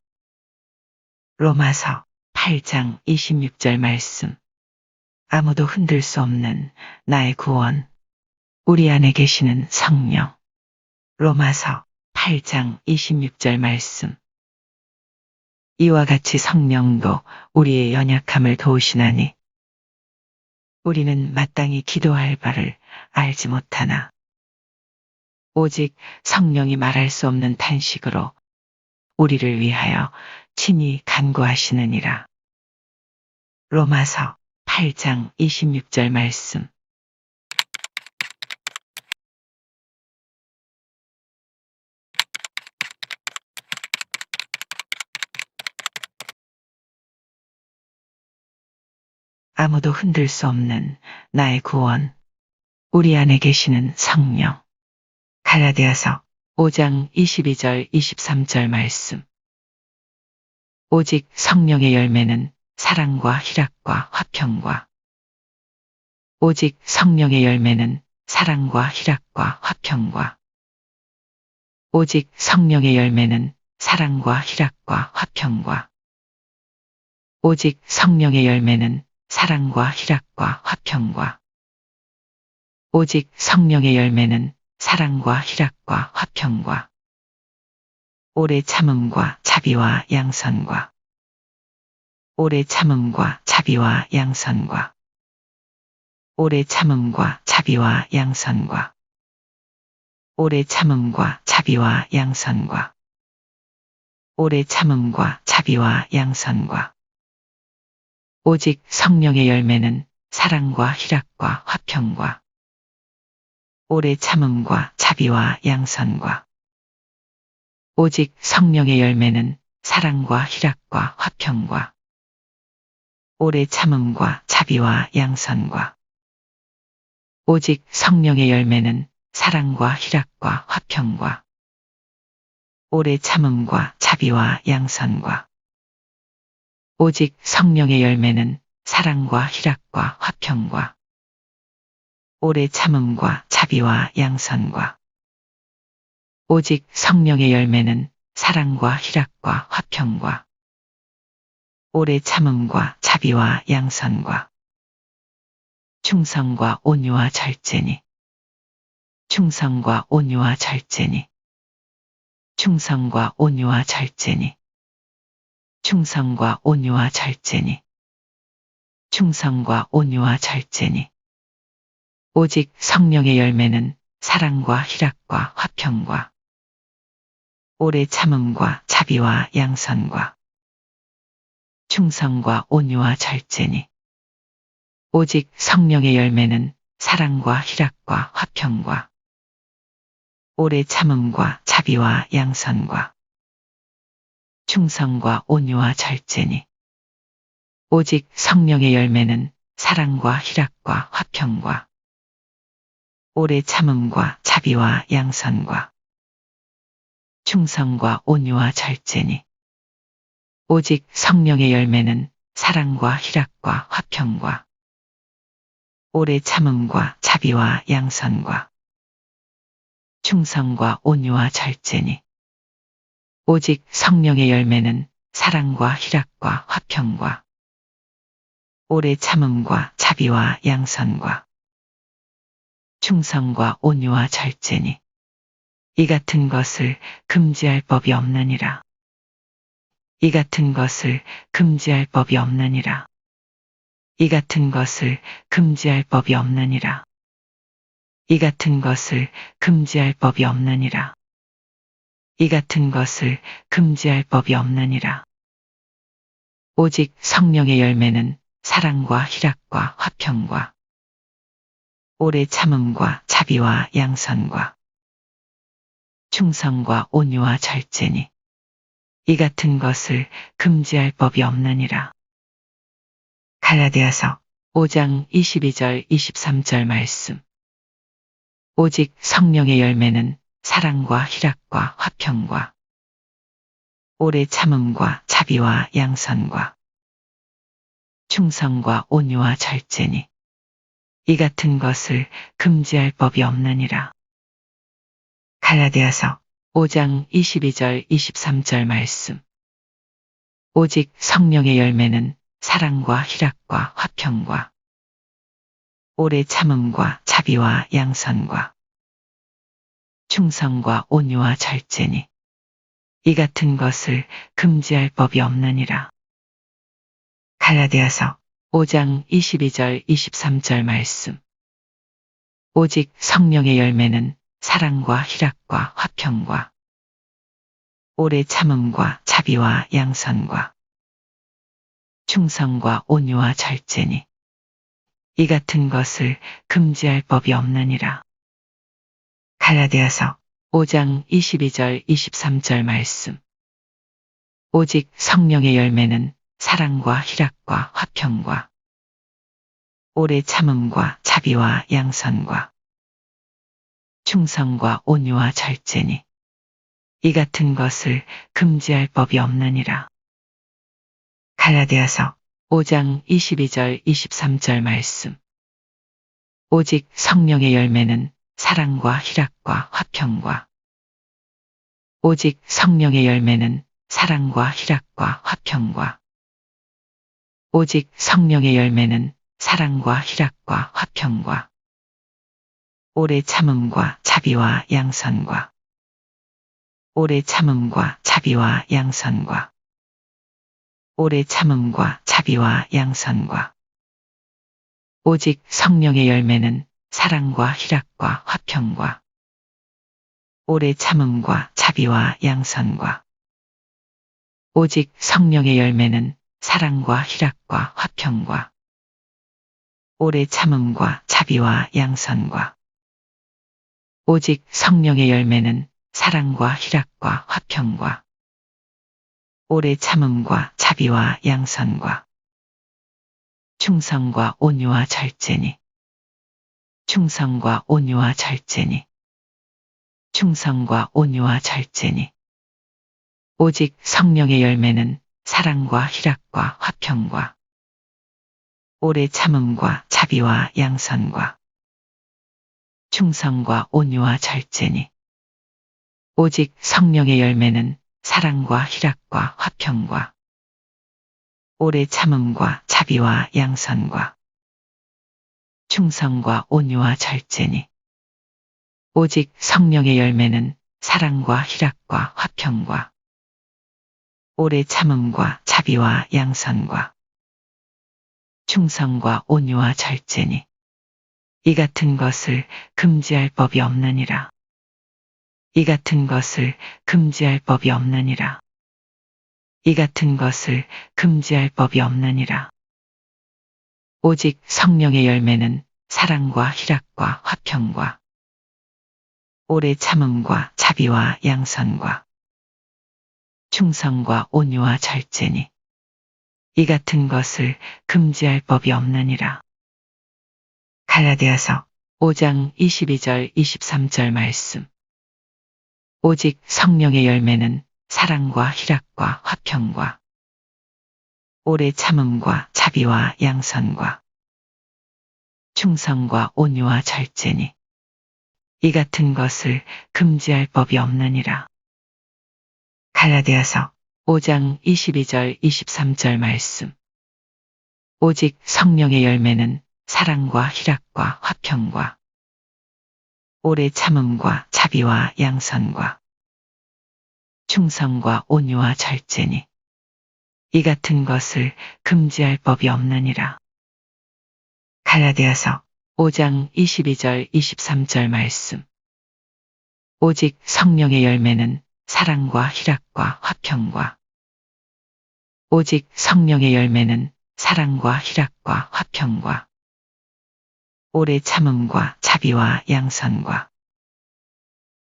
A: 로마서 8장 26절 말씀. 아무도 흔들 수 없는 나의 구원. 우리 안에 계시는 성령. 로마서 8장 26절 말씀. 이와 같이 성령도 우리의 연약함을 도우시나니 우리는 마땅히 기도할 바를 알지 못하나 오직 성령이 말할 수 없는 탄식으로 우리를 위하여 친히 간구하시느니라. 로마서 8장 26절 말씀. 아무도 흔들 수 없는 나의 구원. 우리 안에 계시는 성령. 갈라디아서 5장 22절 23절 말씀. 오직 성령의 열매는 사랑과 희락과 화평과 오직 성령의 열매는 사랑과 희락과 화평과 오직 성령의 열매는 사랑과 희락과 화평과 오직 성령의 열매는 사랑과 희락과 화평과 오직 성령의 열매는 사랑과 희락과 화평과 오래 참음과 자비와 양선과 오래 참음과 자비와 양선과 오래 참음과 자비와 양선과 오래 참음과 자비와 양선과 오래 참음과 자비와 양선과 오직 성령의 열매는 사랑과 희락과 화평과 오래 참음과 자비와 양선과 오직 성령의 열매는 사랑과 희락과 화평과 오래 참음과 자비와 양선과 오직 성령의 열매는 사랑과 희락과 화평과 오래 참음과 자비와 양선과 오직 성령의 열매는 사랑과 희락과 화평과 오래 참음과 자비와 양선과 오직 성령의 열매는 사랑과 희락과 화평과 오래 참음과 자비와 양선과 충성과 온유와 절제니 충성과 온유와 절제니 충성과 온유와 절제니 충성과 온유와 절제니 충성과 온유와 절제니 오직 성령의 열매는 사랑과 희락과 화평과 오래 참음과 자비와 양선과 충성과 온유와 절제니 오직 성령의 열매는 사랑과 희락과 화평과 오래 참음과 자비와 양선과 충성과 온유와 절제니 오직 성령의 열매는 사랑과 희락과 화평과 오래 참음과 자비와 양선과 충성과 온유와 절제니 오직 성령의 열매는 사랑과 희락과 화평과 오래 참음과 자비와 양선과 충성과 온유와 절제니 오직 성령의 열매는 사랑과 희락과 화평과 오래 참음과 자비와 양선과 충성과 온유와 절제니 이 같은 것을 금지할 법이 없느니라. 이 같은 것을 금지할 법이 없느니라. 이 같은 것을 금지할 법이 없느니라. 이 같은 것을 금지할 법이 없느니라. 이 같은 것을 금지할 법이 없느니라. 오직 성령의 열매는 사랑과 희락과 화평과 오래 참음과 자비와 양선과 충성과 온유와 절제니 이 같은 것을 금지할 법이 없느니라. 갈라디아서 5장 22절 23절 말씀. 오직 성령의 열매는 사랑과 희락과 화평과 오래 참음과 자비와 양선과 충성과 온유와 절제니 이 같은 것을 금지할 법이 없느니라. 갈라디아서 5장 22절 23절 말씀. 오직 성령의 열매는 사랑과 희락과 화평과 오래 참음과 자비와 양선과 충성과 온유와 절제니 이 같은 것을 금지할 법이 없느니라. 갈라디아서 5장 22절 23절 말씀. 오직 성령의 열매는 사랑과 희락과 화평과 오래 참음과 자비와 양선과 충성과 온유와 절제니 이 같은 것을 금지할 법이 없느니라. 갈라디아서 5장 22절 23절 말씀. 오직 성령의 열매는 사랑과 희락과 화평과 오래 참음과 자비와 양선과 충성과 온유와 절제니 이 같은 것을 금지할 법이 없느니라. 갈라디아서 5장 22절 23절 말씀. 오직 성령의 열매는 사랑과 희락과 화평과 오직 성령의 열매는 사랑과 희락과 화평과 오직 성령의 열매는 사랑과 희락과 화평과 오래 참음과 자비와 양선과 오래 참음과 자비와 양선과 오래 참음과 자비와 양선과 오직 성령의 열매는 사랑과 희락과 화평과 오래 참음과 자비와 양선과 오직 성령의 열매는 사랑과 희락과 화평과 오래 참음과 자비와 양선과 오직 성령의 열매는 사랑과 희락과 화평과 오래 참음과 자비와 양선과 충성과 온유와 절제니 충성과 온유와 절제니 충성과 온유와 절제니 오직 성령의 열매는 사랑과 희락과 화평과 오래 참음과 자비와 양선과 충성과 온유와 절제니 오직 성령의 열매는 사랑과 희락과 화평과 오래 참음과 자비와 양선과 충성과 온유와 절제니 오직 성령의 열매는 사랑과 희락과 화평과 오래 참음과 자비와 양선과 충성과 온유와 절제니 이 같은 것을 금지할 법이 없느니라. 이 같은 것을 금지할 법이 없느니라. 이 같은 것을 금지할 법이 없느니라. 오직 성령의 열매는 사랑과 희락과 화평과 오래 참음과 자비와 양선과 충성과 온유와 절제니 이 같은 것을 금지할 법이 없느니라. 갈라디아서 5장 22절 23절 말씀. 오직 성령의 열매는 사랑과 희락과 화평과 오래 참음과 자비와 양선과 충성과 온유와 절제니 이 같은 것을 금지할 법이 없느니라. 갈라디아서 5장 22절 23절 말씀. 오직 성령의 열매는 사랑과 희락과 화평과 오래 참음과 자비와 양선과 충성과 온유와 절제니 이 같은 것을 금지할 법이 없느니라. 갈라디아서 5장 22절 23절 말씀. 오직 성령의 열매는 사랑과 희락과 화평과 오직 성령의 열매는 사랑과 희락과 화평과 오래 참음과 자비와 양선과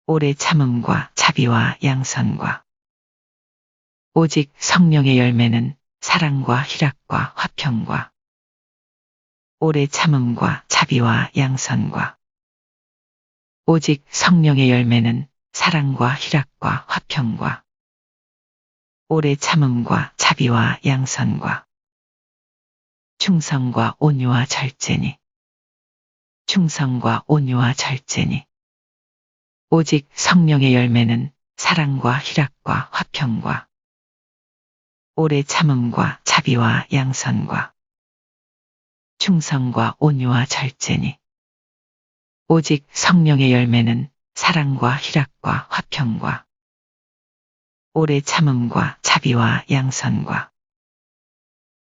A: 오래 참음과 자비와 양선과 오직 성령의 열매는 사랑과 희락과 화평과 오래 참음과 자비와 양선과 오직 성령의 열매는 사랑과 희락과 화평과 오래 참음과 자비와 양선과 충성과 온유와 절제니 충성과 온유와 절제니 오직 성령의 열매는 사랑과 희락과 화평과 오래 참음과 자비와 양선과 충성과 온유와 절제니 오직 성령의 열매는 사랑과 희락과 화평과 오래 참음과 자비와 양선과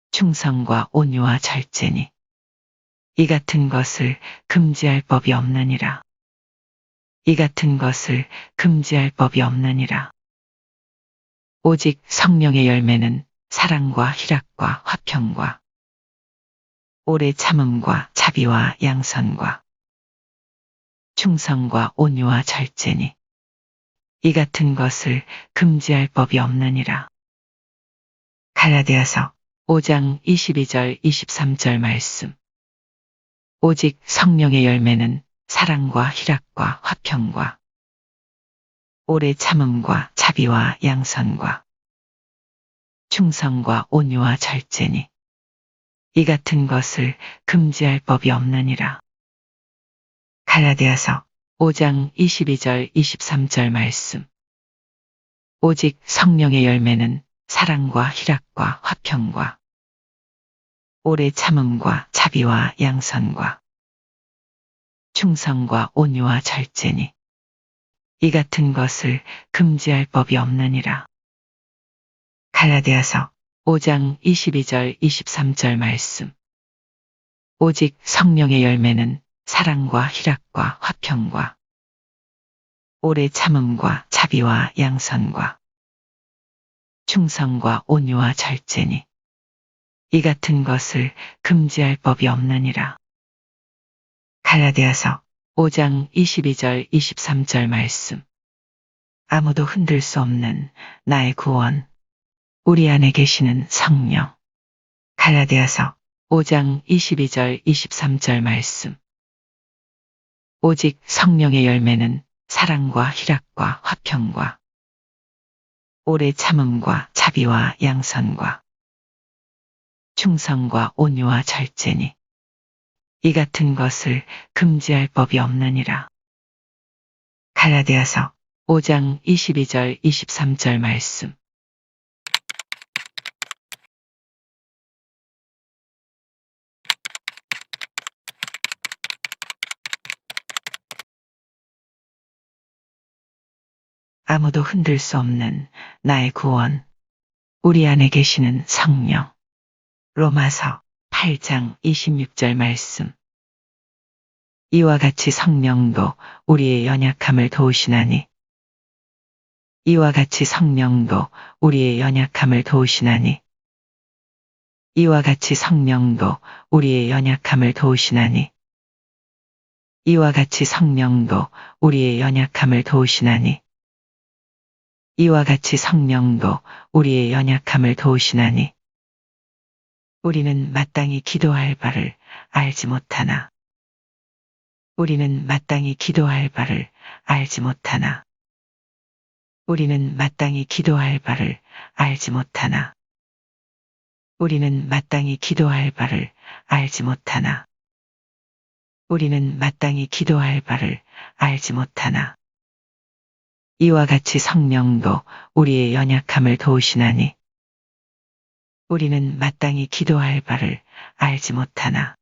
A: 충성과 온유와 절제니 이 같은 것을 금지할 법이 없느니라. 이 같은 것을 금지할 법이 없느니라. 오직 성령의 열매는 사랑과 희락과 화평과 오래 참음과 자비와 양선과 충성과 온유와 절제니 이 같은 것을 금지할 법이 없느니라. 갈라디아서 5장 22절 23절 말씀. 오직 성령의 열매는 사랑과 희락과 화평과 오래 참음과 자비와 양선과 충성과 온유와 절제니 이 같은 것을 금지할 법이 없느니라. 갈라디아서 5장 22절 23절 말씀. 오직 성령의 열매는 사랑과 희락과 화평과 오래 참음과 자비와 양선과 충성과 온유와 절제니 이 같은 것을 금지할 법이 없느니라. 갈라디아서 5장 22절 23절 말씀. 오직 성령의 열매는 사랑과 희락과 화평과 오래 참음과 자비와 양선과 충성과 온유와 절제니 이 같은 것을 금지할 법이 없느니라. 갈라디아서 5장 22절 23절 말씀. 아무도 흔들 수 없는 나의 구원, 우리 안에 계시는 성령. 갈라디아서 5장 22절 23절 말씀. 오직 성령의 열매는 사랑과 희락과 화평과 오래 참음과 자비와 양선과 충성과 온유와 절제니 이 같은 것을 금지할 법이 없느니라. 갈라디아서 5장 22절 23절 말씀. 아무도 흔들 수 없는 나의 구원, 우리 안에 계시는 성령. 로마서 8장 26절 말씀. 이와 같이 성령도 우리의 연약함을 도우시나니 이와 같이 성령도 우리의 연약함을 도우시나니 이와 같이 성령도 우리의 연약함을 도우시나니 이와 같이 성령도 우리의 연약함을 도우시나니 이와 같이 성령도 우리의 연약함을 도우시나니 우리는 마땅히 기도할 바를 알지 못하나 우리는 마땅히 기도할 바를 알지 못하나 우리는 마땅히 기도할 바를 알지 못하나 우리는 마땅히 기도할 바를 알지 못하나 우리는 마땅히 기도할 바를 알지 못하나 이와 같이 성령도 우리의 연약함을 도우시나니 우리는 마땅히 기도할 바를 알지 못하나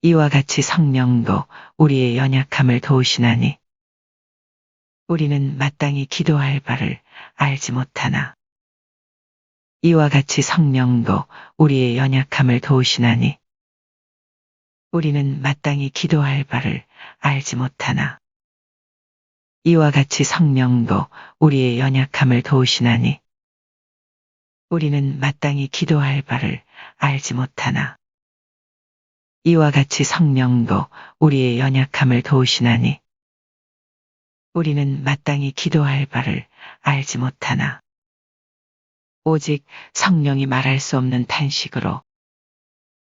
A: 이와 같이 성령도 우리의 연약함을 도우시나니 우리는 마땅히 기도할 바를 알지 못하나 이와 같이 성령도 우리의 연약함을 도우시나니 우리는 마땅히 기도할 바를 알지 못하나 이와 같이 성령도 우리의 연약함을 도우시나니 우리는 마땅히 기도할 바를 알지 못하나 이와 같이 성령도 우리의 연약함을 도우시나니 우리는 마땅히 기도할 바를 알지 못하나 오직 성령이 말할 수 없는 탄식으로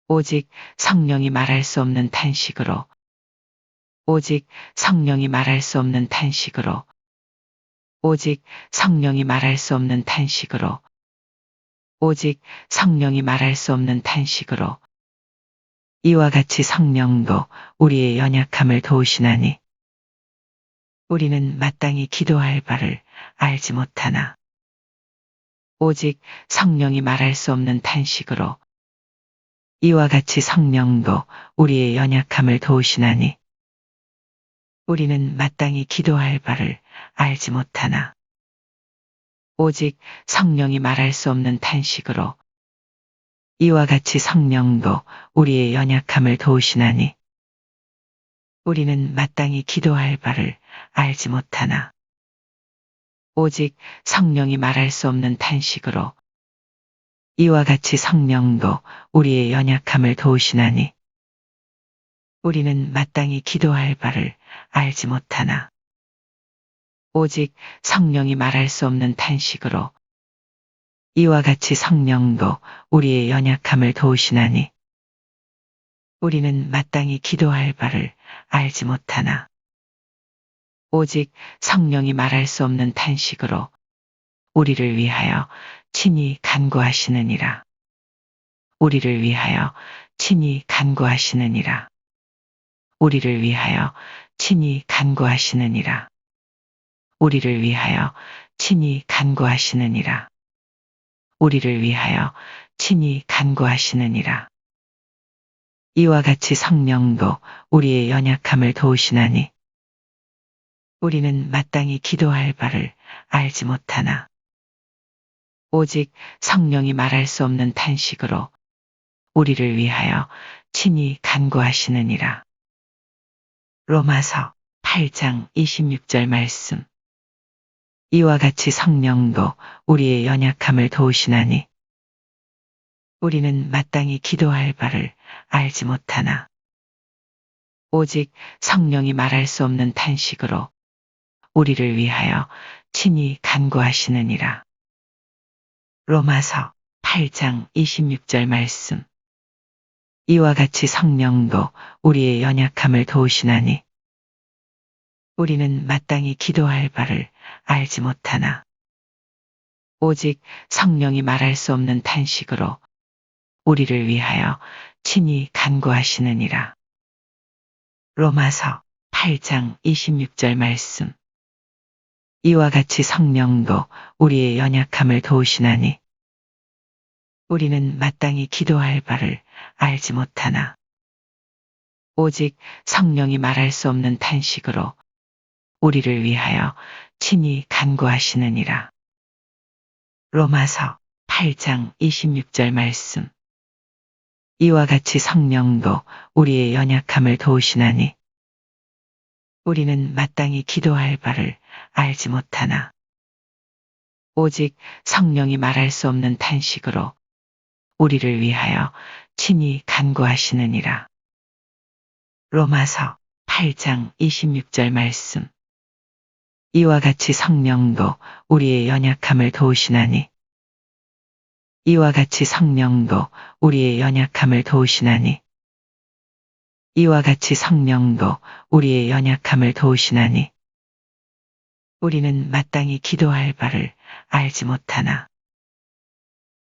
A: 오직 성령이 말할 수 없는 탄식으로 오직 성령이 말할 수 없는 탄식으로 오직 성령이 말할 수 없는 탄식으로 오직 성령이 말할 수 없는 탄식으로 이와 같이 성령도 우리의 연약함을 도우시나니 우리는 마땅히 기도할 바를 알지 못하나 오직 성령이 말할 수 없는 탄식으로 이와 같이 성령도 우리의 연약함을 도우시나니 우리는 마땅히 기도할 바를 알지 못하나 오직 성령이 말할 수 없는 탄식으로 이와 같이 성령도 우리의 연약함을 도우시나니 우리는 마땅히 기도할 바를 알지 못하나 오직 성령이 말할 수 없는 탄식으로 이와 같이 성령도 우리의 연약함을 도우시나니 우리는 마땅히 기도할 바를 알지 못하나 오직 성령이 말할 수 없는 탄식으로 이와 같이 성령도 우리의 연약함을 도우시나니 우리는 마땅히 기도할 바를 알지 못하나 오직 성령이 말할 수 없는 탄식으로 우리를 위하여 친히 간구하시느니라. 우리를 위하여 친히 간구하시느니라. 우리를 위하여 친히 간구하시느니라. 우리를 위하여 친히 간구하시느니라. 우리를 위하여 친히 간구하시느니라. 이와 같이 성령도 우리의 연약함을 도우시나니 우리는 마땅히 기도할 바를 알지 못하나 오직 성령이 말할 수 없는 탄식으로 우리를 위하여 친히 간구하시느니라. 로마서 8장 26절 말씀. 이와 같이 성령도 우리의 연약함을 도우시나니 우리는 마땅히 기도할 바를 알지 못하나 오직 성령이 말할 수 없는 탄식으로 우리를 위하여 친히 간구하시느니라. 로마서 8장 26절 말씀. 이와 같이 성령도 우리의 연약함을 도우시나니 우리는 마땅히 기도할 바를 알지 못하나 오직 성령이 말할 수 없는 탄식으로 우리를 위하여 친히 간구하시느니라. 로마서 8장 26절 말씀. 이와 같이 성령도 우리의 연약함을 도우시나니 우리는 마땅히 기도할 바를 알지 못하나 오직 성령이 말할 수 없는 탄식으로 우리를 위하여 친히 간구하시느니라. 로마서 8장 26절 말씀. 이와 같이 성령도 우리의 연약함을 도우시나니 우리는 마땅히 기도할 바를 알지 못하나 오직 성령이 말할 수 없는 탄식으로 우리를 위하여 친히 간구하시느니라. 로마서 8장 26절 말씀. 이와 같이 성령도 우리의 연약함을 도우시나니 이와 같이 성령도 우리의 연약함을 도우시나니 이와 같이 성령도 우리의 연약함을 도우시나니 우리는 마땅히 기도할 바를 알지 못하나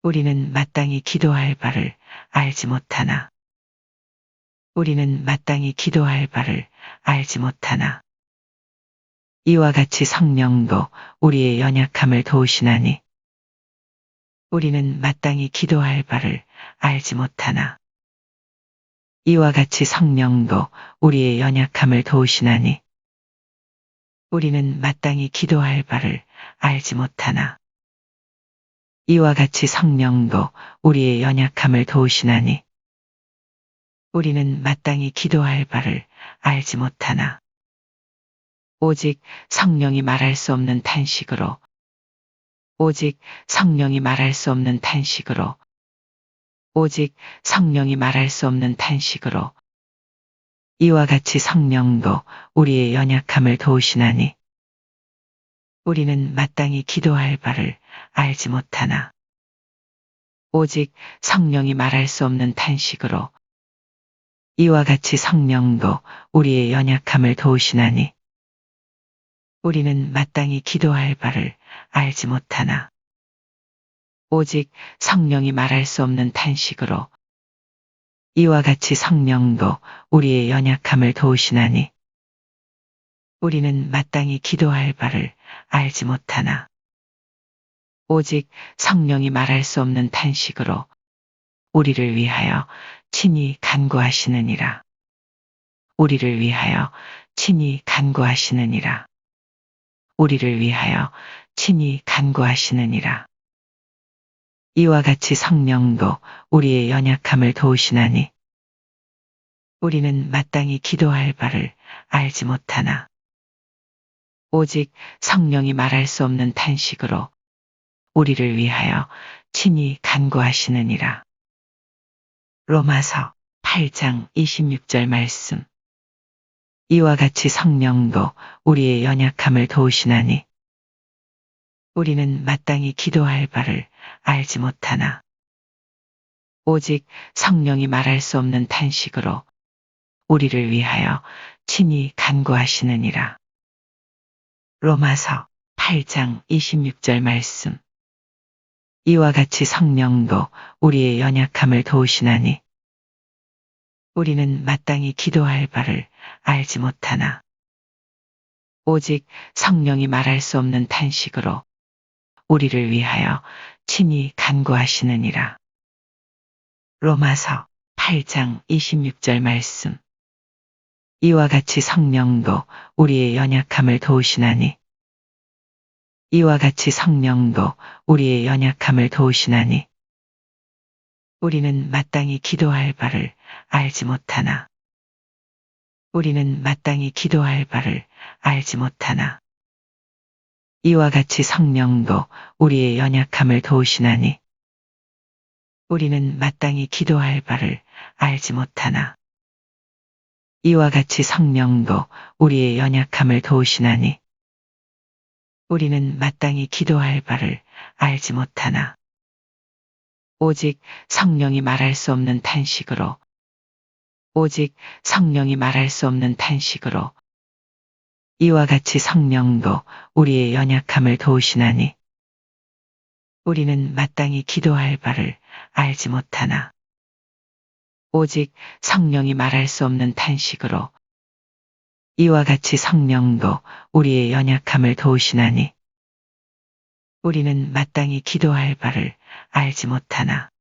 A: 우리는 마땅히 기도할 바를 알지 못하나 우리는 마땅히 기도할 바를 알지 못하나 이와 같이 성령도 우리의 연약함을 도우시나니 우리는 마땅히 기도할 바를 알지 못하나 이와 같이 성령도 우리의 연약함을 도우시나니 우리는 마땅히 기도할 바를 알지 못하나 이와 같이 성령도 우리의 연약함을 도우시나니 우리는 마땅히 기도할 바를 알지 못하나 오직 성령이 말할 수 없는 탄식으로 오직 성령이 말할 수 없는 탄식으로 오직 성령이 말할 수 없는 탄식으로 이와 같이 성령도 우리의 연약함을 도우시나니 우리는 마땅히 기도할 바를 알지 못하나 오직 성령이 말할 수 없는 탄식으로 이와 같이 성령도 우리의 연약함을 도우시나니 우리는 마땅히 기도할 바를 알지 못하나 오직 성령이 말할 수 없는 탄식으로 이와 같이 성령도 우리의 연약함을 도우시나니 우리는 마땅히 기도할 바를 알지 못하나 오직 성령이 말할 수 없는 탄식으로 우리를 위하여 친히 간구하시느니라. 우리를 위하여 친히 간구하시느니라. 우리를 위하여 친히 간구하시느니라. 이와 같이 성령도 우리의 연약함을 도우시나니 우리는 마땅히 기도할 바를 알지 못하나 오직 성령이 말할 수 없는 탄식으로 우리를 위하여 친히 간구하시느니라. 로마서 8장 26절 말씀. 이와 같이 성령도 우리의 연약함을 도우시나니 우리는 마땅히 기도할 바를 알지 못하나 오직 성령이 말할 수 없는 탄식으로 우리를 위하여 친히 간구하시느니라. 로마서 8장 26절 말씀. 이와 같이 성령도 우리의 연약함을 도우시나니 우리는 마땅히 기도할 바를 알지 못하나 오직 성령이 말할 수 없는 탄식으로 우리를 위하여 친히 간구하시느니라. 로마서 8장 26절 말씀. 이와 같이 성령도 우리의 연약함을 도우시나니 이와 같이 성령도 우리의 연약함을 도우시나니 우리는 마땅히 기도할 바를 알지 못하나 우리는 마땅히 기도할 바를 알지 못하나 이와 같이 성령도 우리의 연약함을 도우시나니 우리는 마땅히 기도할 바를 알지 못하나 이와 같이 성령도 우리의 연약함을 도우시나니 우리는 마땅히 기도할 바를 알지 못하나 오직 성령이 말할 수 없는 탄식으로 오직 성령이 말할 수 없는 탄식으로 이와 같이 성령도 우리의 연약함을 도우시나니 우리는 마땅히 기도할 바를 알지 못하나 오직 성령이 말할 수 없는 탄식으로 이와 같이 성령도 우리의 연약함을 도우시나니 우리는 마땅히 기도할 바를 알지 못하나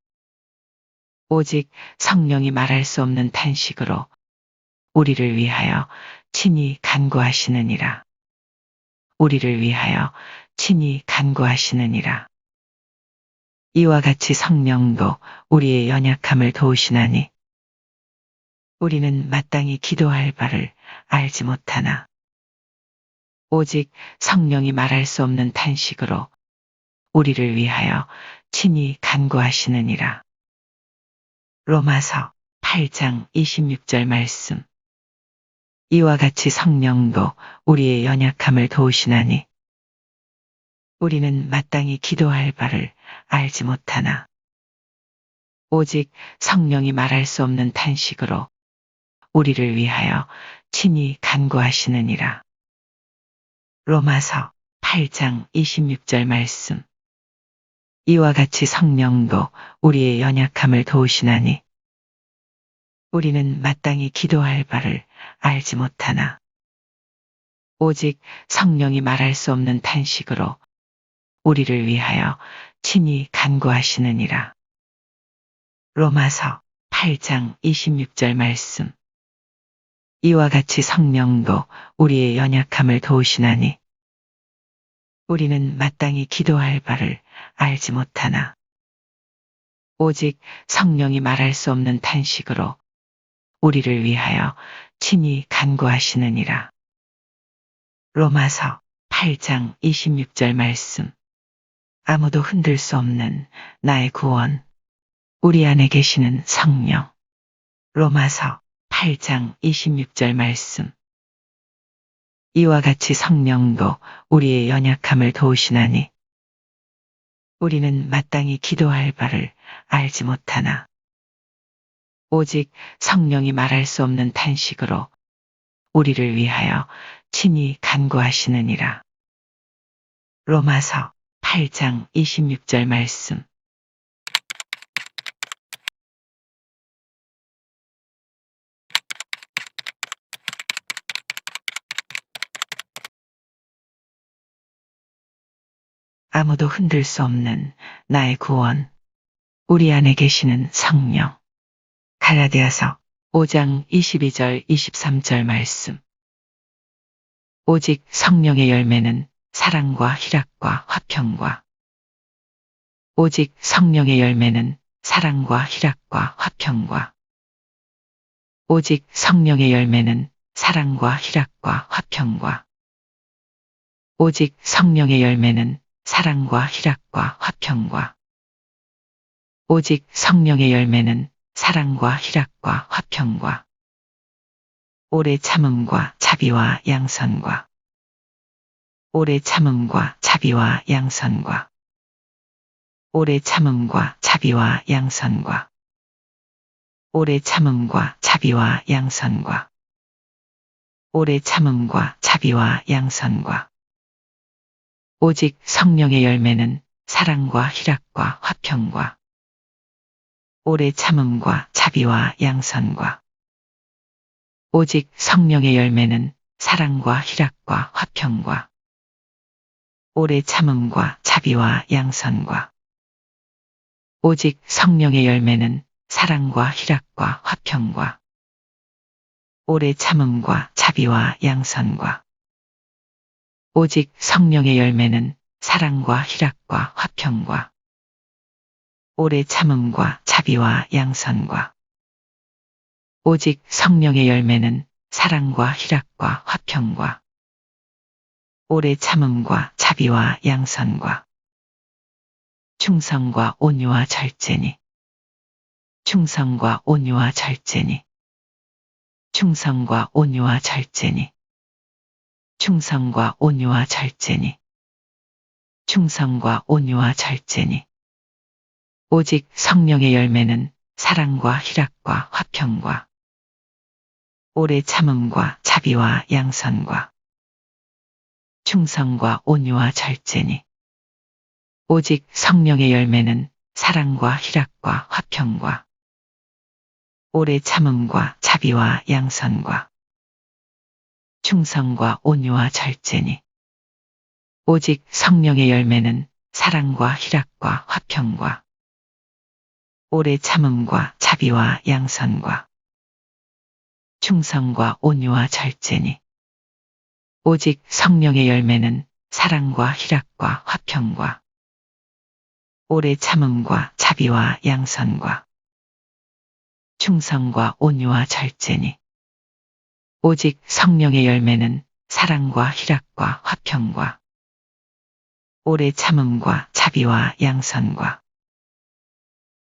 A: 오직 성령이 말할 수 없는 탄식으로 우리를 위하여 친히 간구하시느니라. 우리를 위하여 친히 간구하시느니라. 이와 같이 성령도 우리의 연약함을 도우시나니 우리는 마땅히 기도할 바를 알지 못하나 오직 성령이 말할 수 없는 탄식으로 우리를 위하여 친히 간구하시느니라. 로마서 8장 26절 말씀. 이와 같이 성령도 우리의 연약함을 도우시나니 우리는 마땅히 기도할 바를 알지 못하나 오직 성령이 말할 수 없는 탄식으로 우리를 위하여 친히 간구하시느니라. 로마서 8장 26절 말씀. 이와 같이 성령도 우리의 연약함을 도우시나니 우리는 마땅히 기도할 바를 알지 못하나 오직 성령이 말할 수 없는 탄식으로 우리를 위하여 친히 간구하시느니라. 로마서 8장 26절 말씀. 이와 같이 성령도 우리의 연약함을 도우시나니 우리는 마땅히 기도할 바를 알지 못하나 오직 성령이 말할 수 없는 탄식으로 우리를 위하여 친히 간구하시느니라. 로마서 8장 26절 말씀. 아무도 흔들 수 없는 나의 구원. 우리 안에 계시는 성령. 로마서 8장 26절 말씀. 이와 같이 성령도 우리의 연약함을 도우시나니 우리는 마땅히 기도할 바를 알지 못하나 오직 성령이 말할 수 없는 탄식으로 우리를 위하여 친히 간구하시느니라. 로마서 8장 26절 말씀. 아무도 흔들 수 없는 나의 구원. 우리 안에 계시는 성령. 갈라디아서 5장 22절 23절 말씀. 오직 성령의 열매는 사랑과 희락과 화평과 오직 성령의 열매는 사랑과 희락과 화평과 오직 성령의 열매는 사랑과 희락과 화평과 오직 성령의 열매는 사랑과 희락과 화평과 오직 성령의 열매는 사랑과 희락과 화평과 오래 참음과 자비와 양선과 오래 참음과 자비와 양선과 오래 참음과 자비와 양선과 오래 참음과 자비와 양선과 오래 참음과 자비와 양선과 오직 성령의 열매는 사랑과 희락과 화평과 오래 참음과 자비와 양선과 오직 성령의 열매는 사랑과 희락과 화평과 오래 참음과 자비와 양선과 오직 성령의 열매는 사랑과 희락과 화평과 오래 참음과 자비와 양선과 오직 성령의 열매는 사랑과 희락과 화평과 오래 참음과 자비와 양선과 오직 성령의 열매는 사랑과 희락과 화평과 오래 참음과 자비와 양선과 충성과 온유와 절제니 충성과 온유와 절제니 충성과 온유와 절제니 충성과 온유와 절제니 충성과 온유와 절제니 오직 성령의 열매는 사랑과 희락과 화평과 오래 참음과 자비와 양선과 충성과 온유와 절제니 오직 성령의 열매는 사랑과 희락과 화평과 오래 참음과 자비와 양선과 충성과 온유와 절제니 오직 성령의 열매는 사랑과 희락과 화평과 오래 참음과 자비와 양선과 충성과 온유와 절제니 오직 성령의 열매는 사랑과 희락과 화평과 오래 참음과 자비와 양선과 충성과 온유와 절제니 오직 성령의 열매는 사랑과 희락과 화평과 오래 참음과 자비와 양선과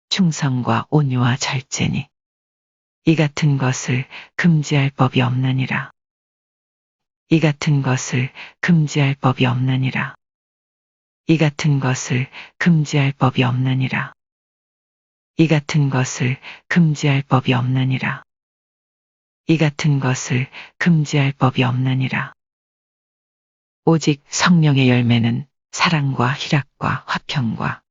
A: 충성과 온유와 절제니 이 같은 것을 금지할 법이 없느니라. 이 같은 것을 금지할 법이 없느니라. 이 같은 것을 금지할 법이 없느니라. 이 같은 것을 금지할 법이 없느니라. 이 같은 것을 금지할 법이 없느니라. 오직 성령의 열매는 사랑과 희락과 화평과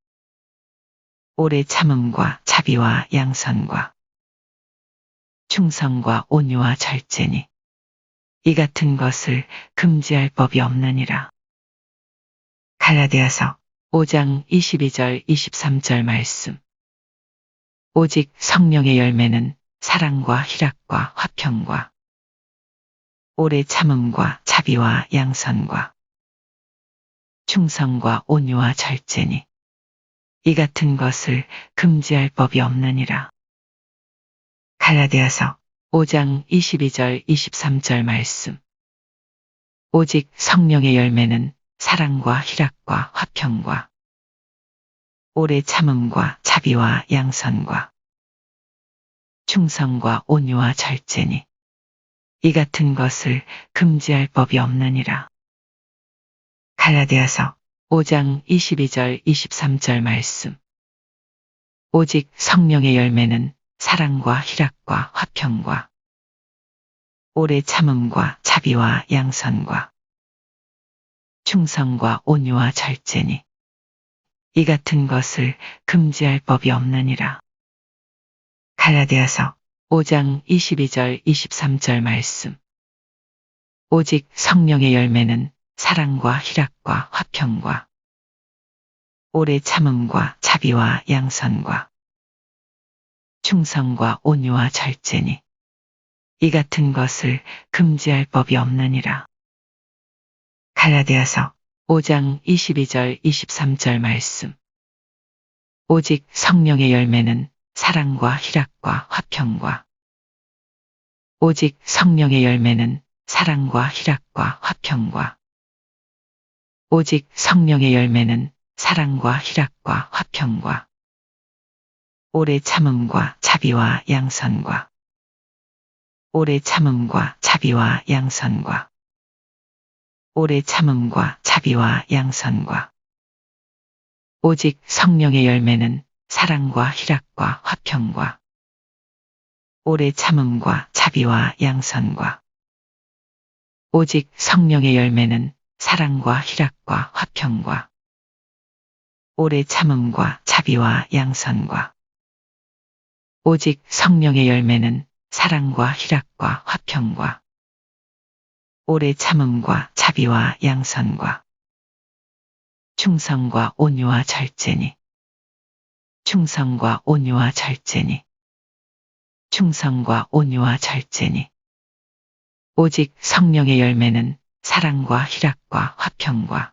A: 오래 참음과 자비와 양선과 충성과 온유와 절제니 이 같은 것을 금지할 법이 없느니라. 갈라디아서 5장 22절 23절 말씀. 오직 성령의 열매는 사랑과 희락과 화평과 오래 참음과 자비와 양선과 충성과 온유와 절제니 이 같은 것을 금지할 법이 없느니라. 갈라디아서 5장 22절 23절 말씀. 오직 성령의 열매는 사랑과 희락과 화평과 오래 참음과 자비와 양선과 충성과 온유와 절제니 이 같은 것을 금지할 법이 없느니라. 갈라디아서 5장 22절 23절 말씀. 오직 성령의 열매는 사랑과 희락과 화평과 오래 참음과 자비와 양선과 충성과 온유와 절제니 이 같은 것을 금지할 법이 없느니라. 갈라디아서 5장 22절 23절 말씀. 오직 성령의 열매는 사랑과 희락과 화평과 오래 참음과 자비와 양선과 충성과 온유와 절제니 이 같은 것을 금지할 법이 없느니라. 갈라디아서 5장 22절 23절 말씀. 오직 성령의 열매는 사랑과 희락과 화평과 오직 성령의 열매는 사랑과 희락과 화평과 오직 성령의 열매는 사랑과 희락과 화평과 오래 참음과 자비와 양선과 오래 참음과 자비와 양선과 오래 참음과 자비와 양선과 오직 성령의 열매는 사랑과 희락과 화평과 오래 참음과 자비와 양선과 오직 성령의 열매는 사랑과 희락과 화평과 오래 참음과 자비와 양선과 오직 성령의 열매는 사랑과 희락과 화평과 오래 참음과 자비와 양선과 충성과 온유와 절제니 충성과 온유와 절제니 충성과 온유와 절제니 오직 성령의 열매는 사랑과 희락과 화평과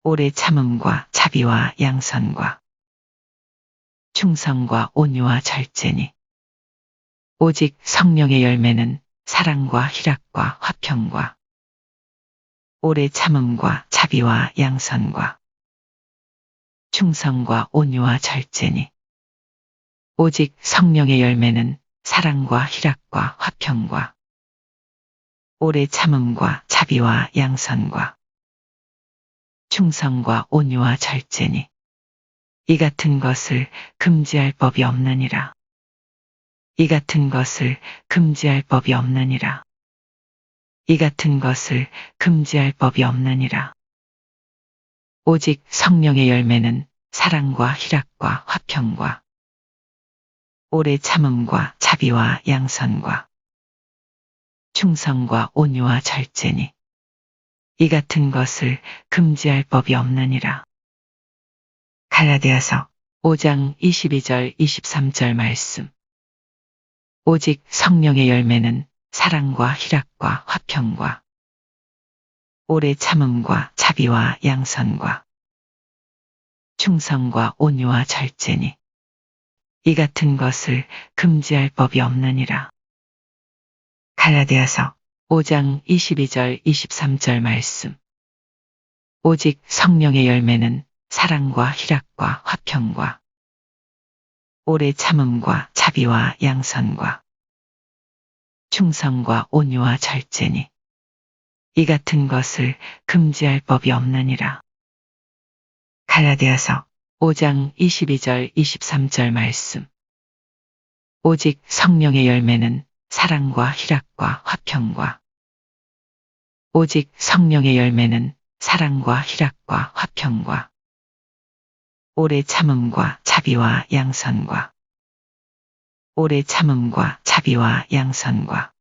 A: 오래 참음과 자비와 양선과 충성과 온유와 절제니 오직 성령의 열매는 사랑과 희락과 화평과 오래 참음과 자비와 양선과 충성과 온유와 절제니 오직 성령의 열매는 사랑과 희락과 화평과 오래 참음과 자비와 양선과 충성과 온유와 절제니 이 같은 것을 금지할 법이 없느니라. 이 같은 것을 금지할 법이 없느니라. 이 같은 것을 금지할 법이 없느니라. 오직 성령의 열매는 사랑과 희락과 화평과 오래 참음과 자비와 양선과 충성과 온유와 절제니 이 같은 것을 금지할 법이 없느니라. 갈라디아서 5장 22절 23절 말씀. 오직 성령의 열매는 사랑과 희락과 화평과 오래 참음과 자비와 양선과 충성과 온유와 절제니 이 같은 것을 금지할 법이 없느니라. 갈라디아서 5장 22절 23절 말씀. 오직 성령의 열매는 사랑과 희락과 화평과 오래 참음과 자비와 양선과 충성과 온유와 절제니 이 같은 것을 금지할 법이 없느니라. 갈라디아서 5장 22절 23절 말씀. 오직 성령의 열매는 사랑과 희락과 화평과 오직 성령의 열매는 사랑과 희락과 화평과 오래 참음과 자비와 양선과 오래 참음과 자비와 양선과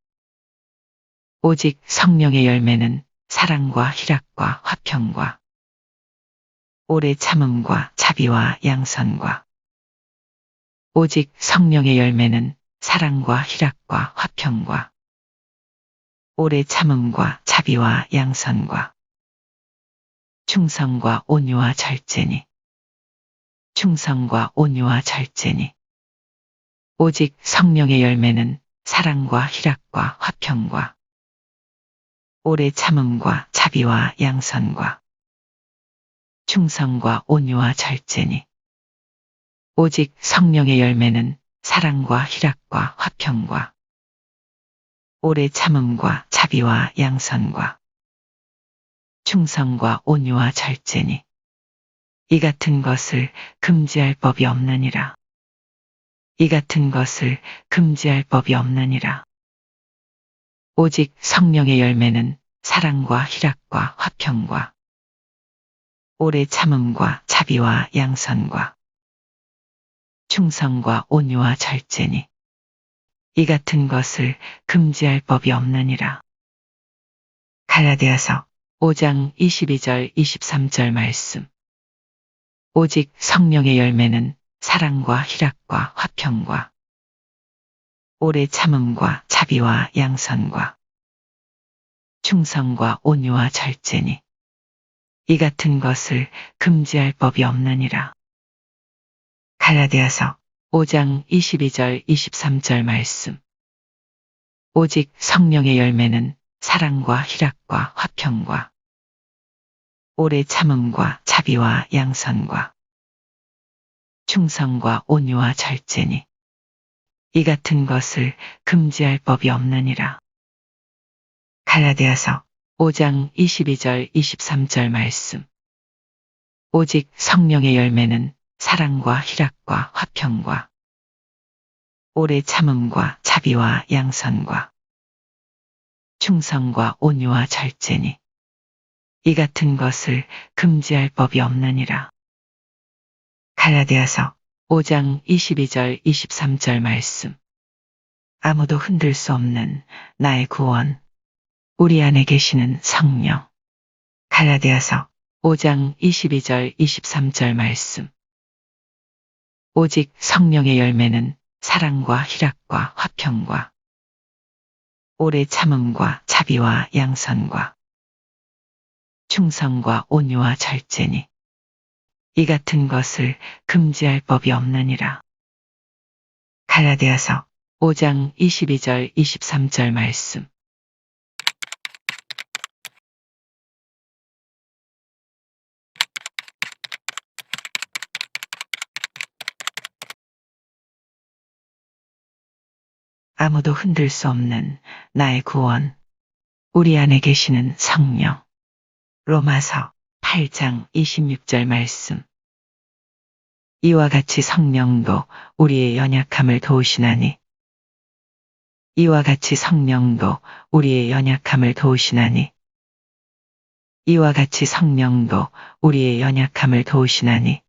A: 오직 성령의 열매는 사랑과 희락과 화평과 오래 참음과 자비와 양선과 오직 성령의 열매는 사랑과 희락과 화평과 오래 참음과 자비와 양선과 충성과 온유와 절제니 충성과 온유와 절제니 오직 성령의 열매는 사랑과 희락과 화평과 오래 참음과 자비와 양선과 충성과 온유와 절제니 오직 성령의 열매는 사랑과 희락과 화평과 오래 참음과 자비와 양선과 충성과 온유와 절제니 이 같은 것을 금지할 법이 없느니라. 이 같은 것을 금지할 법이 없느니라. 오직 성령의 열매는 사랑과 희락과 화평과 오래 참음과 자비와 양선과 충성과 온유와 절제니 이 같은 것을 금지할 법이 없느니라. 갈라디아서 5장 22절 23절 말씀. 오직 성령의 열매는 사랑과 희락과 화평과 오래 참음과 자비와 양선과 충성과 온유와 절제니 이 같은 것을 금지할 법이 없느니라. 갈라디아서 5장 22절 23절 말씀. 오직 성령의 열매는 사랑과 희락과 화평과 오래 참음과 자비와 양선과 충성과 온유와 절제니 이 같은 것을 금지할 법이 없느니라. 갈라디아서 5장 22절 23절 말씀. 오직 성령의 열매는 사랑과 희락과 화평과 오래 참음과 자비와 양선과 충성과 온유와 절제니 이 같은 것을 금지할 법이 없느니라. 갈라디아서 5장 22절 23절 말씀. 아무도 흔들 수 없는 나의 구원, 우리 안에 계시는 성령. 갈라디아서 5장 22절 23절 말씀. 오직 성령의 열매는 사랑과 희락과 화평과 오래 참음과 자비와 양선과 충성과 온유와 절제니 이 같은 것을 금지할 법이 없느니라. 갈라디아서 5장 22절 23절 말씀. 아무도 흔들 수 없는 나의 구원, 우리 안에 계시는 성령. 로마서 8장 26절 말씀. 이와 같이 성령도 우리의 연약함을 도우시나니 이와 같이 성령도 우리의 연약함을 도우시나니 이와 같이 성령도 우리의 연약함을 도우시나니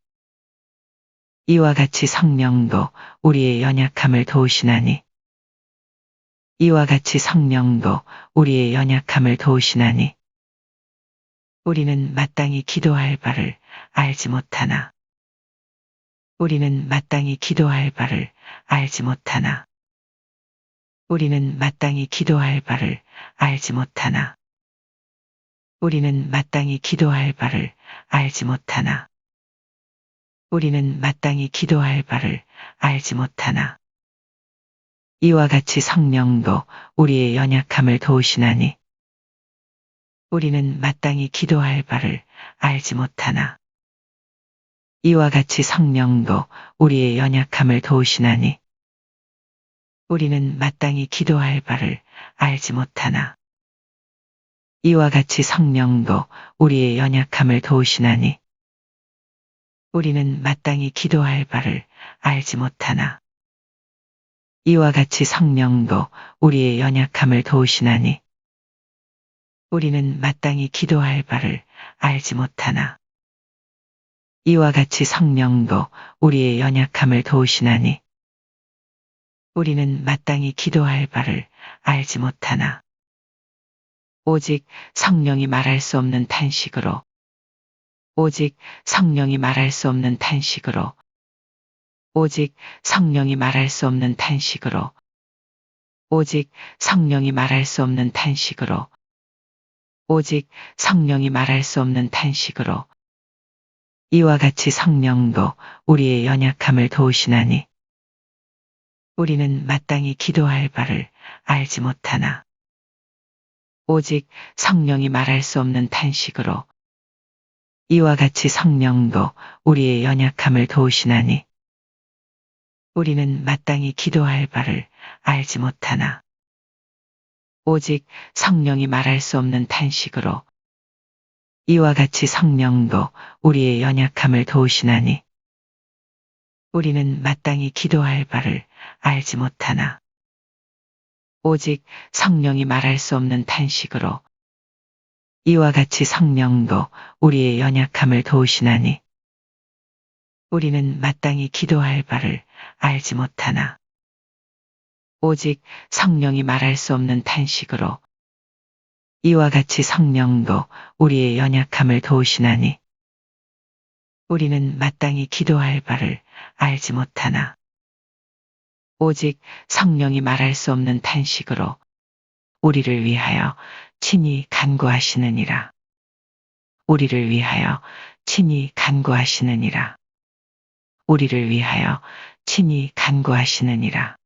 A: 이와 같이 성령도 우리의 연약함을 도우시나니 이와 같이 성령도 우리의 연약함을 도우시나니 우리는 마땅히 기도할 바를 알지 못하나 우리는 마땅히 기도할 바를 알지 못하나 우리는 마땅히 기도할 바를 알지 못하나 우리는 마땅히 기도할 바를 알지 못하나 우리는 마땅히 기도할 바를 알지 못하나 이와 같이 성령도 우리의 연약함을 도우시나니 우리는 마땅히 기도할 바를 알지 못하나 이와 같이 성령도 우리의 연약함을 도우시나니 우리는 마땅히 기도할 바를 알지 못하나 이와 같이 성령도 우리의 연약함을 도우시나니 우리는 마땅히 기도할 바를 알지 못하나 이와 같이 성령도 우리의 연약함을 도우시나니 우리는 마땅히 기도할 바를 알지 못하나 이와 같이 성령도 우리의 연약함을 도우시나니 우리는 마땅히 기도할 바를 알지 못하나 오직 성령이 말할 수 없는 탄식으로 오직 성령이 말할 수 없는 탄식으로 오직 성령이 말할 수 없는 탄식으로 오직 성령이 말할 수 없는 탄식으로 오직 성령이 말할 수 없는 탄식으로 이와 같이 성령도 우리의 연약함을 도우시나니 우리는 마땅히 기도할 바를 알지 못하나 오직 성령이 말할 수 없는 탄식으로 이와 같이 성령도 우리의 연약함을 도우시나니 우리는 마땅히 기도할 바를 알지 못하나 오직 성령이 말할 수 없는 탄식으로 이와 같이 성령도 우리의 연약함을 도우시나니 우리는 마땅히 기도할 바를 알지 못하나 오직 성령이 말할 수 없는 탄식으로 이와 같이 성령도 우리의 연약함을 도우시나니 우리는 마땅히 기도할 바를 알지 못하나 오직 성령이 말할 수 없는 탄식으로 이와 같이 성령도 우리의 연약함을 도우시나니 우리는 마땅히 기도할 바를 알지 못하나 오직 성령이 말할 수 없는 탄식으로 우리를 위하여 친히 간구하시느니라. 우리를 위하여 친히 간구하시느니라. 우리를 위하여 친히 간구하시느니라.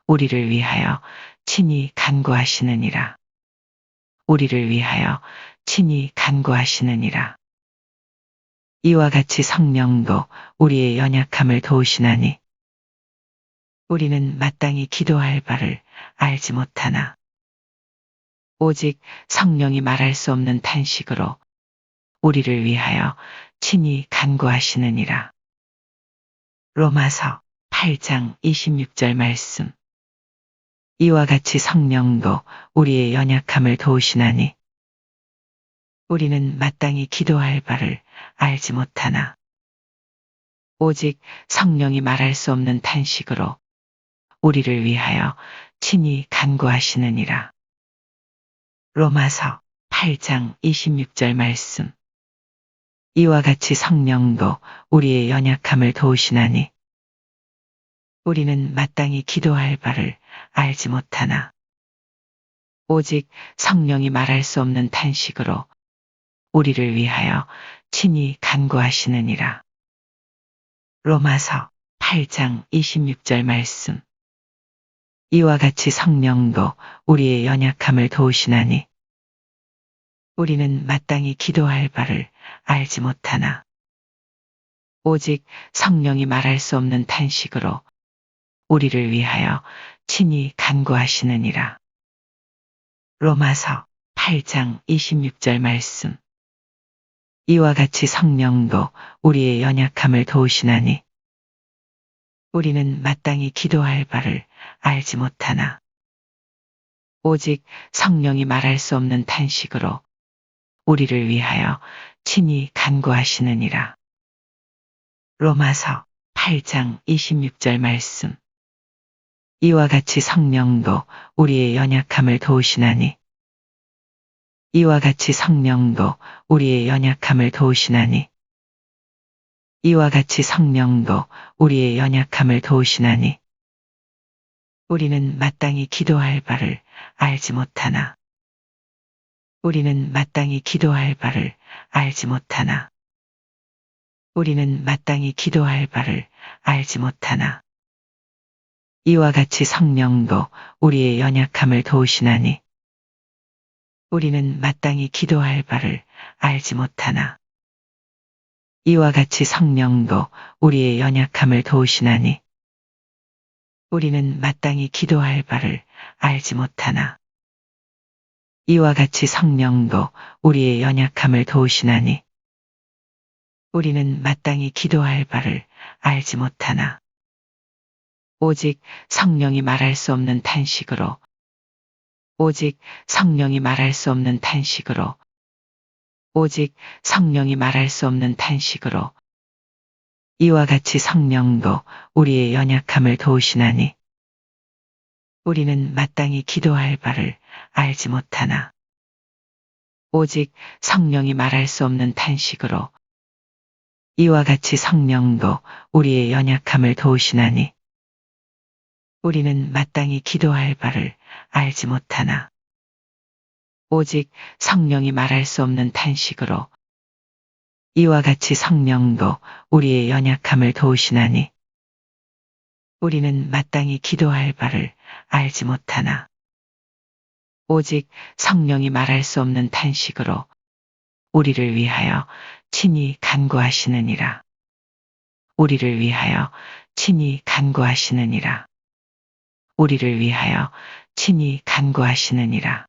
A: 우리를 위하여 친히 간구하시느니라. 우리를 위하여 친히 간구하시느니라. 이와 같이 성령도 우리의 연약함을 도우시나니 우리는 마땅히 기도할 바를 알지 못하나 오직 성령이 말할 수 없는 탄식으로 우리를 위하여 친히 간구하시느니라. 로마서 8장 26절 말씀. 이와 같이 성령도 우리의 연약함을 도우시나니 우리는 마땅히 기도할 바를 알지 못하나 오직 성령이 말할 수 없는 탄식으로 우리를 위하여 친히 간구하시느니라. 로마서 8장 26절 말씀. 이와 같이 성령도 우리의 연약함을 도우시나니 우리는 마땅히 기도할 바를 알지 못하나 오직 성령이 말할 수 없는 탄식으로 우리를 위하여 친히 간구하시느니라. 로마서 8장 26절 말씀. 이와 같이 성령도 우리의 연약함을 도우시나니 우리는 마땅히 기도할 바를 알지 못하나 오직 성령이 말할 수 없는 탄식으로 우리를 위하여 친히 간구하시느니라. 로마서 8장 26절 말씀. 이와 같이 성령도 우리의 연약함을 도우시나니 우리는 마땅히 기도할 바를 알지 못하나 오직 성령이 말할 수 없는 탄식으로 우리를 위하여 친히 간구하시느니라. 로마서 8장 26절 말씀. 이와 같이 성령도 우리의 연약함을 도우시나니 이와 같이 성령도 우리의 연약함을 도우시나니 이와 같이 성령도 우리의 연약함을 도우시나니 우리는 마땅히 기도할 바를 알지 못하나 우리는 마땅히 기도할 바를 알지 못하나 우리는 마땅히 기도할 바를 알지 못하나 이와 같이 성령도 우리의 연약함을 도우시나니 우리는 마땅히 기도할 바를 알지 못하나 이와 같이 성령도 우리의 연약함을 도우시나니 우리는 마땅히 기도할 바를 알지 못하나 이와 같이 성령도 우리의 연약함을 도우시나니 우리는 마땅히 기도할 바를 알지 못하나 오직 성령이 말할 수 없는 탄식으로 오직 성령이 말할 수 없는 탄식으로 오직 성령이 말할 수 없는 탄식으로 이와 같이 성령도 우리의 연약함을 도우시나니 우리는 마땅히 기도할 바를 알지 못하나 오직 성령이 말할 수 없는 탄식으로 이와 같이 성령도 우리의 연약함을 도우시나니 우리는 마땅히 기도할 바를 알지 못하나 오직 성령이 말할 수 없는 탄식으로 이와 같이 성령도 우리의 연약함을 도우시나니 우리는 마땅히 기도할 바를 알지 못하나 오직 성령이 말할 수 없는 탄식으로 우리를 위하여 친히 간구하시느니라. 우리를 위하여 친히 간구하시느니라. 우리를 위하여 친히 간구하시느니라.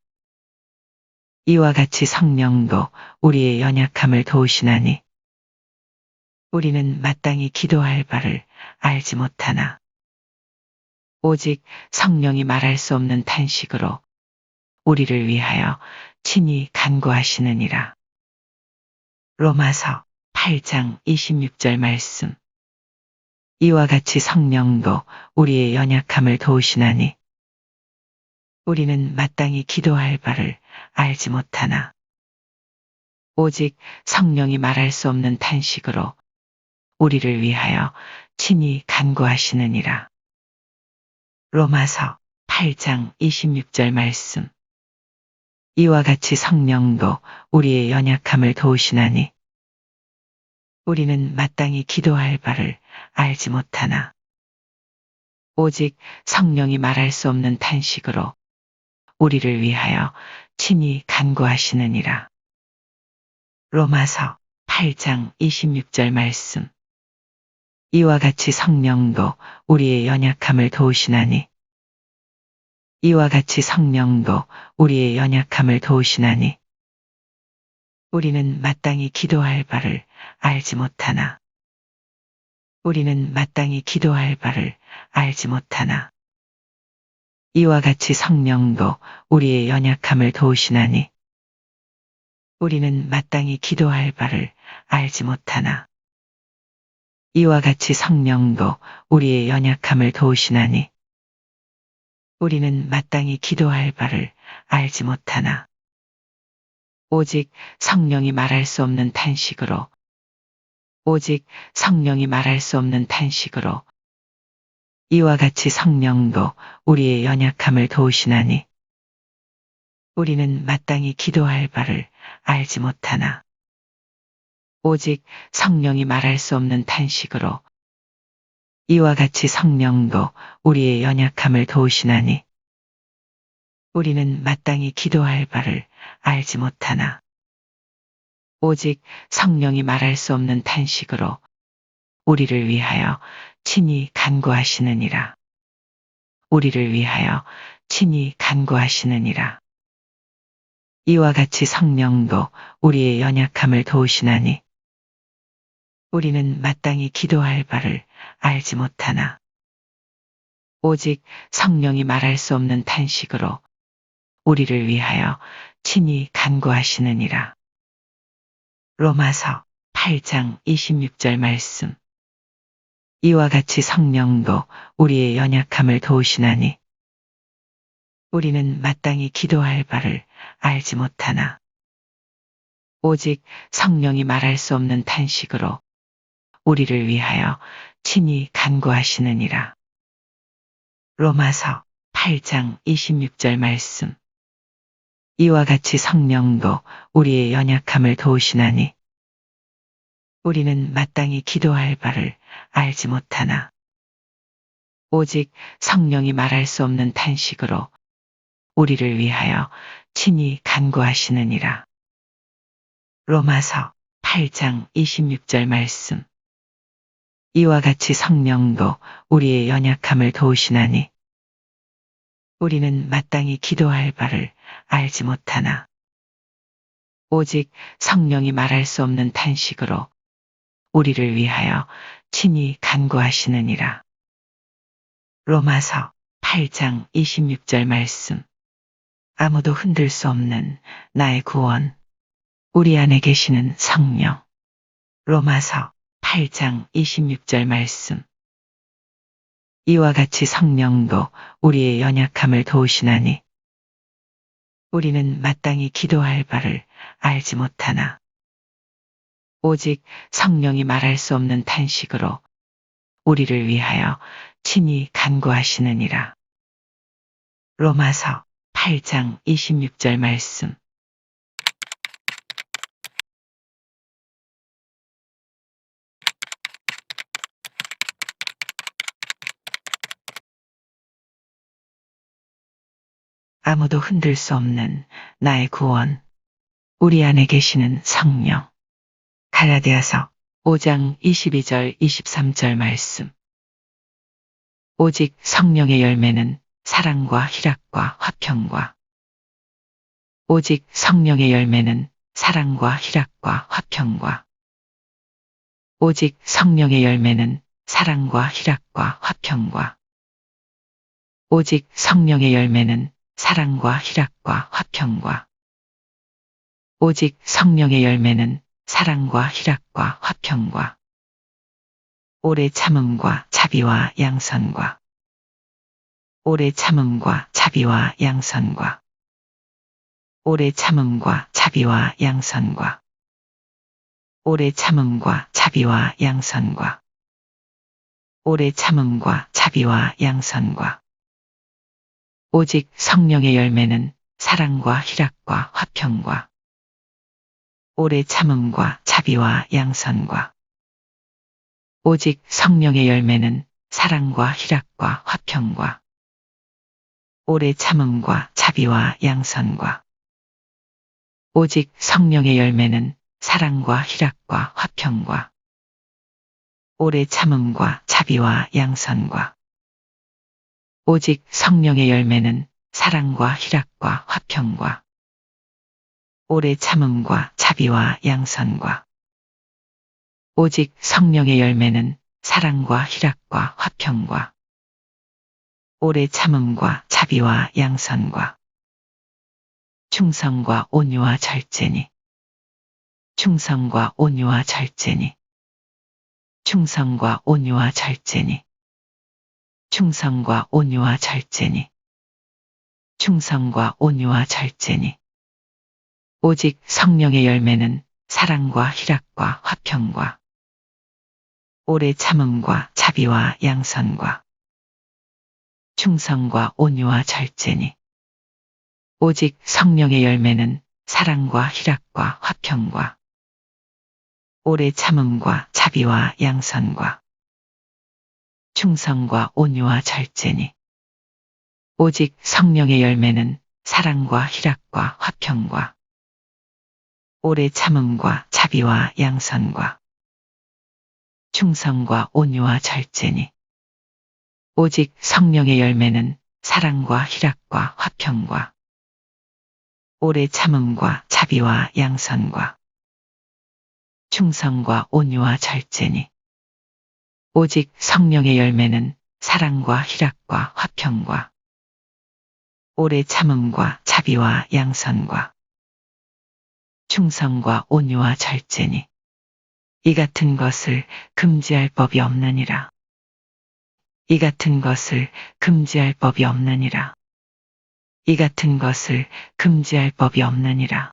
A: 이와 같이 성령도 우리의 연약함을 도우시나니 우리는 마땅히 기도할 바를 알지 못하나 오직 성령이 말할 수 없는 탄식으로 우리를 위하여 친히 간구하시느니라. 로마서 8장 26절 말씀. 이와 같이 성령도 우리의 연약함을 도우시나니 우리는 마땅히 기도할 바를 알지 못하나 오직 성령이 말할 수 없는 탄식으로 우리를 위하여 친히 간구하시느니라. 로마서 8장 26절 말씀. 이와 같이 성령도 우리의 연약함을 도우시나니 우리는 마땅히 기도할 바를 알지 못하나 오직 성령이 말할 수 없는 탄식으로 우리를 위하여 친히 간구하시느니라. 로마서 8장 26절 말씀. 이와 같이 성령도 우리의 연약함을 도우시나니 이와 같이 성령도 우리의 연약함을 도우시나니 우리는 마땅히 기도할 바를 알지 못하나 우리는 마땅히 기도할 바를 알지 못하나 이와 같이 성령도 우리의 연약함을 도우시나니 우리는 마땅히 기도할 바를 알지 못하나 이와 같이 성령도 우리의 연약함을 도우시나니 우리는 마땅히 기도할 바를 알지 못하나 오직 성령이 말할 수 없는 탄식으로 오직 성령이 말할 수 없는 탄식으로 이와 같이 성령도 우리의 연약함을 도우시나니 우리는 마땅히 기도할 바를 알지 못하나 오직 성령이 말할 수 없는 탄식으로 이와 같이 성령도 우리의 연약함을 도우시나니 우리는 마땅히 기도할 바를 알지 못하나 오직 성령이 말할 수 없는 탄식으로 우리를 위하여 친히 간구하시느니라. 우리를 위하여 친히 간구하시느니라. 이와 같이 성령도 우리의 연약함을 도우시나니 우리는 마땅히 기도할 바를 알지 못하나 오직 성령이 말할 수 없는 탄식으로 우리를 위하여 친히 간구하시느니라. 로마서 8장 26절 말씀. 이와 같이 성령도 우리의 연약함을 도우시나니 우리는 마땅히 기도할 바를 알지 못하나 오직 성령이 말할 수 없는 탄식으로 우리를 위하여 친히 간구하시느니라. 로마서 8장 26절 말씀. 이와 같이 성령도 우리의 연약함을 도우시나니 우리는 마땅히 기도할 바를 알지 못하나 오직 성령이 말할 수 없는 탄식으로 우리를 위하여 친히 간구하시느니라. 로마서 8장 26절 말씀. 이와 같이 성령도 우리의 연약함을 도우시나니 우리는 마땅히 기도할 바를 알지 못하나 오직 성령이 말할 수 없는 탄식으로 우리를 위하여 친히 간구하시느니라. 로마서 8장 26절 말씀. 아무도 흔들 수 없는 나의 구원. 우리 안에 계시는 성령. 로마서 8장 26절 말씀. 이와 같이 성령도 우리의 연약함을 도우시나니 우리는 마땅히 기도할 바를 알지 못하나 오직 성령이 말할 수 없는 탄식으로 우리를 위하여 친히 간구하시느니라. 로마서 8장 26절 말씀. 아무도 흔들 수 없는 나의 구원. 우리 안에 계시는 성령. 갈라디아서 5장 22절 23절 말씀. 오직 성령의 열매는 사랑과 희락과 화평과 오직 성령의 열매는 사랑과 희락과 화평과 오직 성령의 열매는 사랑과 희락과 화평과 오직 성령의 열매는 사랑과 희락과 화평과 오직 성령의 열매는 사랑과 희락과 화평과 오래 참음과 자비와 양선과 오래 참음과 자비와 양선과 오래 참음과 자비와 양선과 오래 참음과 자비와 양선과 오래 참음과 자비와 양선과 오직 성령의 열매는 사랑과 희락과 화평과 오래 참음과 자비와 양선과 오직 성령의 열매는 사랑과 희락과 화평과 오래 참음과 자비와 양선과 오직 성령의 열매는 사랑과 희락과 화평과 오래 참음과 자비와 양선과 오직 성령의 열매는 사랑과 희락과 화평과 오래 참음과 자비와 양선과 오직 성령의 열매는 사랑과 희락과 화평과 오래 참음과 자비와 양선과 충성과 온유와 절제니 충성과 온유와 절제니 충성과 온유와 절제니 충성과 온유와 절제니 충성과 온유와 절제니 오직 성령의 열매는 사랑과 희락과 화평과 오래 참음과 자비와 양선과 충성과 온유와 절제니 오직 성령의 열매는 사랑과 희락과 화평과 오래 참음과 자비와 양선과 충성과 온유와 절제니 오직 성령의 열매는 사랑과 희락과 화평과 오래 참음과 자비와 양선과 충성과 온유와 절제니 오직 성령의 열매는 사랑과 희락과 화평과 오래 참음과 자비와 양선과 충성과 온유와 절제니 오직 성령의 열매는 사랑과 희락과 화평과 오래 참음과 자비와 양선과 충성과 온유와 절제니 이 같은 것을 금지할 법이 없느니라. 이 같은 것을 금지할 법이 없느니라. 이 같은 것을 금지할 법이 없느니라.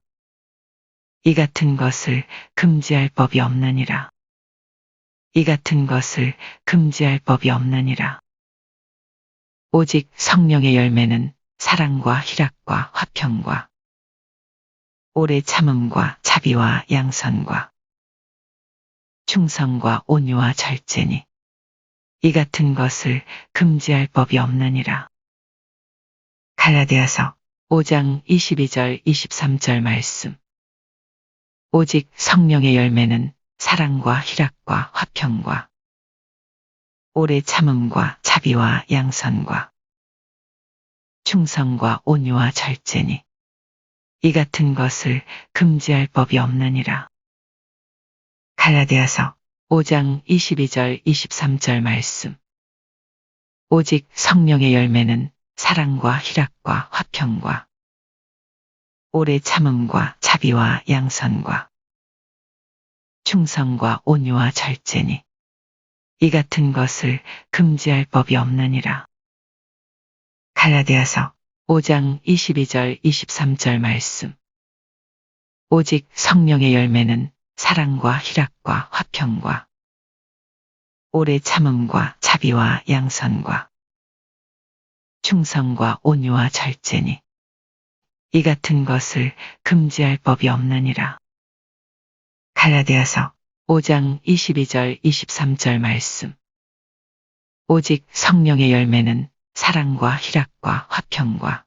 A: 이 같은 것을 금지할 법이 없느니라. 이 같은 것을 금지할 법이 없느니라. 오직 성령의 열매는 사랑과 희락과 화평과 오래 참음과 자비와 양선과 충성과 온유와 절제니 이 같은 것을 금지할 법이 없느니라. 갈라디아서 5장 22절 23절 말씀. 오직 성령의 열매는 사랑과 희락과 화평과 오래 참음과 자비와 양선과 충성과 온유와 절제니 이 같은 것을 금지할 법이 없느니라. 갈라디아서 5장 22절 23절 말씀. 오직 성령의 열매는 사랑과 희락과 화평과 오래 참음과 자비와 양선과 충성과 온유와 절제니 이 같은 것을 금지할 법이 없느니라. 갈라디아서 5장 22절 23절 말씀. 오직 성령의 열매는 사랑과 희락과 화평과 오래 참음과 자비와 양선과 충성과 온유와 절제니 이 같은 것을 금지할 법이 없느니라. 갈라디아서 5장 22절 23절 말씀. 오직 성령의 열매는 사랑과 희락과 화평과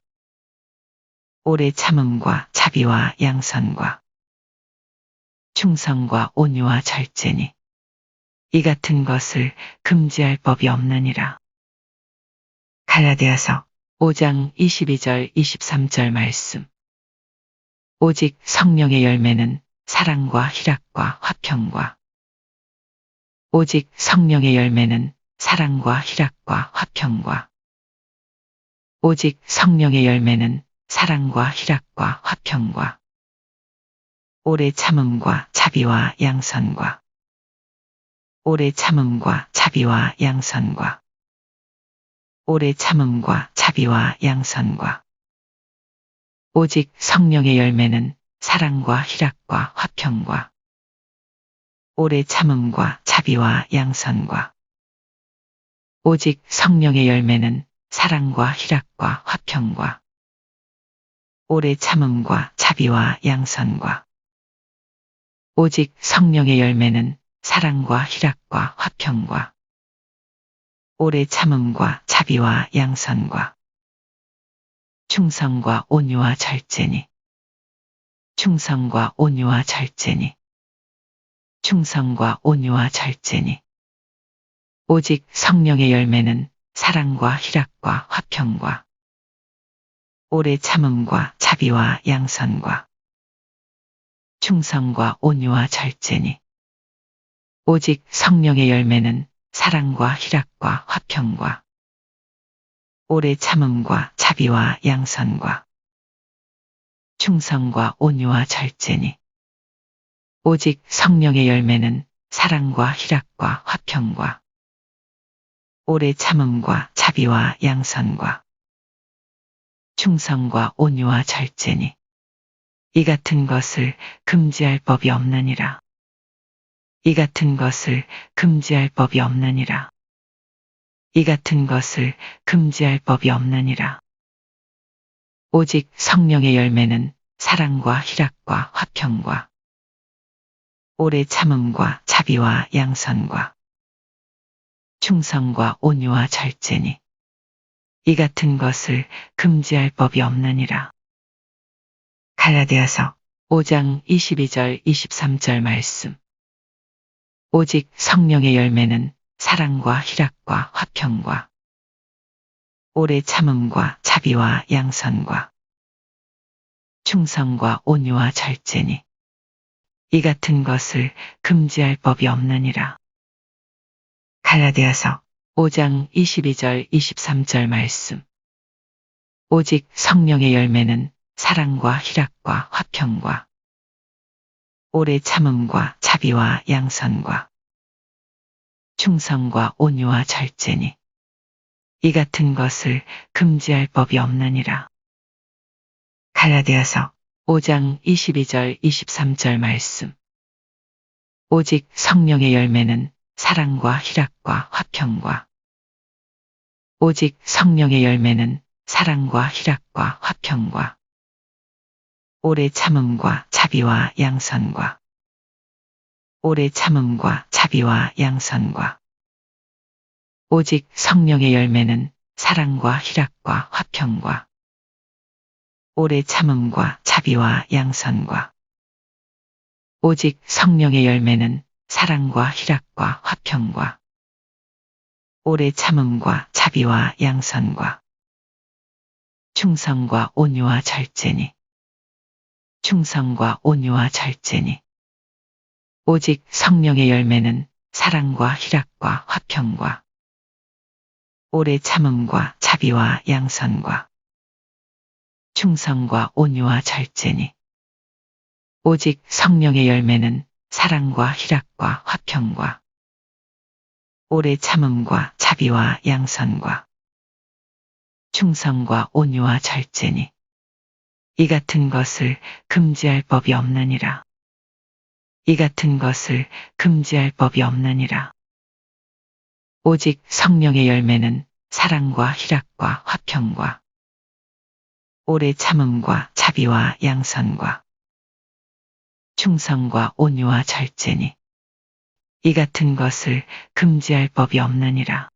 A: 오래 참음과 자비와 양선과 충성과 온유와 절제니 이 같은 것을 금지할 법이 없느니라. 갈라디아서 5장 22절 23절 말씀. 오직 성령의 열매는 사랑과 희락과 화평과 오직 성령의 열매는 사랑과 희락과 화평과 오직 성령의 열매는 사랑과 희락과 화평과 오래 참음과 자비와 양선과 오래 참음과 자비와 양선과 오래 참음과 자비와 양선과 오직 성령의 열매는 사랑과 희락과 화평과 오래 참음과 자비와 양선과 오직 성령의 열매는 사랑과 희락과 화평과 오래 참음과 자비와 양선과 오직 성령의 열매는 사랑과 희락과 화평과 오래 참음과 자비와 양선과 충성과 온유와 절제니 충성과 온유와 절제니 충성과 온유와 절제니 오직 성령의 열매는 사랑과 희락과 화평과 오래 참음과 자비와 양선과 충성과 온유와 절제니 오직 성령의 열매는 사랑과 희락과 화평과 오래 참음과 자비와 양선과 충성과 온유와 절제니 오직 성령의 열매는 사랑과 희락과 화평과 오래 참음과 자비와 양선과 충성과 온유와 절제니 이 같은 것을 금지할 법이 없느니라. 이 같은 것을 금지할 법이 없느니라. 이 같은 것을 금지할 법이 없느니라. 오직 성령의 열매는 사랑과 희락과 화평과 오래 참음과 자비와 양선과 충성과 온유와 절제니 이 같은 것을 금지할 법이 없느니라. 갈라디아서 5장 22절 23절 말씀. 오직 성령의 열매는 사랑과 희락과 화평과 오래 참음과 자비와 양선과 충성과 온유와 절제니 이 같은 것을 금지할 법이 없느니라. 갈라디아서 5장 22절 23절 말씀. 오직 성령의 열매는 사랑과 희락과 화평과 오래 참음과 자비와 양선과 충성과 온유와 절제니 이 같은 것을 금지할 법이 없느니라. 갈라디아서 5장 22절 23절 말씀. 오직 성령의 열매는 사랑과 희락과 화평과 오직 성령의 열매는 사랑과 희락과 화평과 오래 참음과 자비와 양선과 오래 참음과 자비와 양선과 오직 성령의 열매는 사랑과 희락과 화평과 오래 참음과 자비와 양선과 오직 성령의 열매는 사랑과 희락과 화평과 오래 참음과 자비와 양선과 충성과 온유와 절제니 충성과 온유와 절제니 오직 성령의 열매는 사랑과 희락과 화평과 오래 참음과 자비와 양선과 충성과 온유와 절제니 오직 성령의 열매는 사랑과 희락과 화평과 오래 참음과 자비와 양선과 충성과 온유와 절제니 이 같은 것을 금지할 법이 없느니라. 이 같은 것을 금지할 법이 없느니라. 오직 성령의 열매는 사랑과 희락과 화평과 오래 참음과 자비와 양선과 충성과 온유와 절제니 이 같은 것을 금지할 법이 없느니라.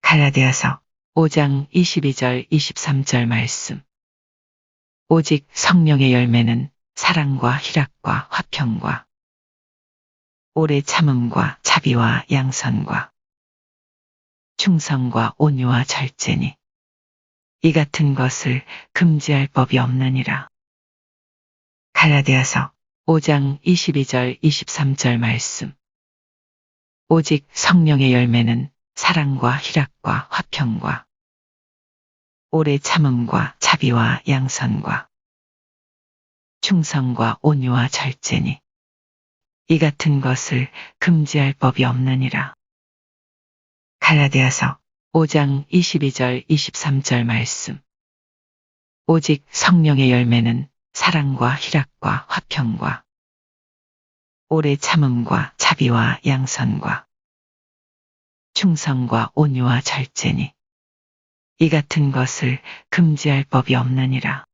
A: 갈라디아서 5장 22절 23절 말씀. 오직 성령의 열매는 사랑과 희락과 화평과 오래 참음과 자비와 양선과 충성과 온유와 절제니 이 같은 것을 금지할 법이 없느니라. 갈라디아서 5장 22절 23절 말씀. 오직 성령의 열매는 사랑과 희락과 화평과 오래 참음과 자비와 양선과 충성과 온유와 절제니 이 같은 것을 금지할 법이 없느니라. 갈라디아서 5장 22절 23절 말씀. 오직 성령의 열매는 사랑과 희락과 화평과 오래 참음과 자비와 양선과 충성과 온유와 절제니 이 같은 것을 금지할 법이 없느니라.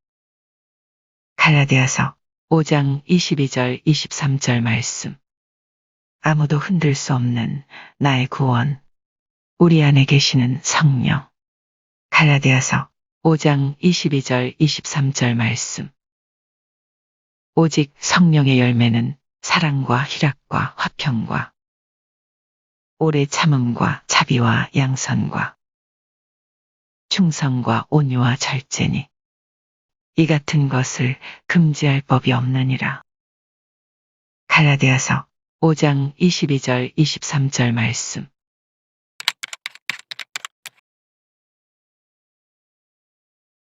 A: 갈라디아서 5장 22절 23절 말씀. 아무도 흔들 수 없는 나의 구원, 우리 안에 계시는 성령. 갈라디아서 5장 22절 23절 말씀. 오직 성령의 열매는 사랑과 희락과 화평과 오래 참음과 자비와 양선과 충성과 온유와 절제니 이 같은 것을 금지할 법이 없느니라. 갈라디아서 5장 22절 23절 말씀.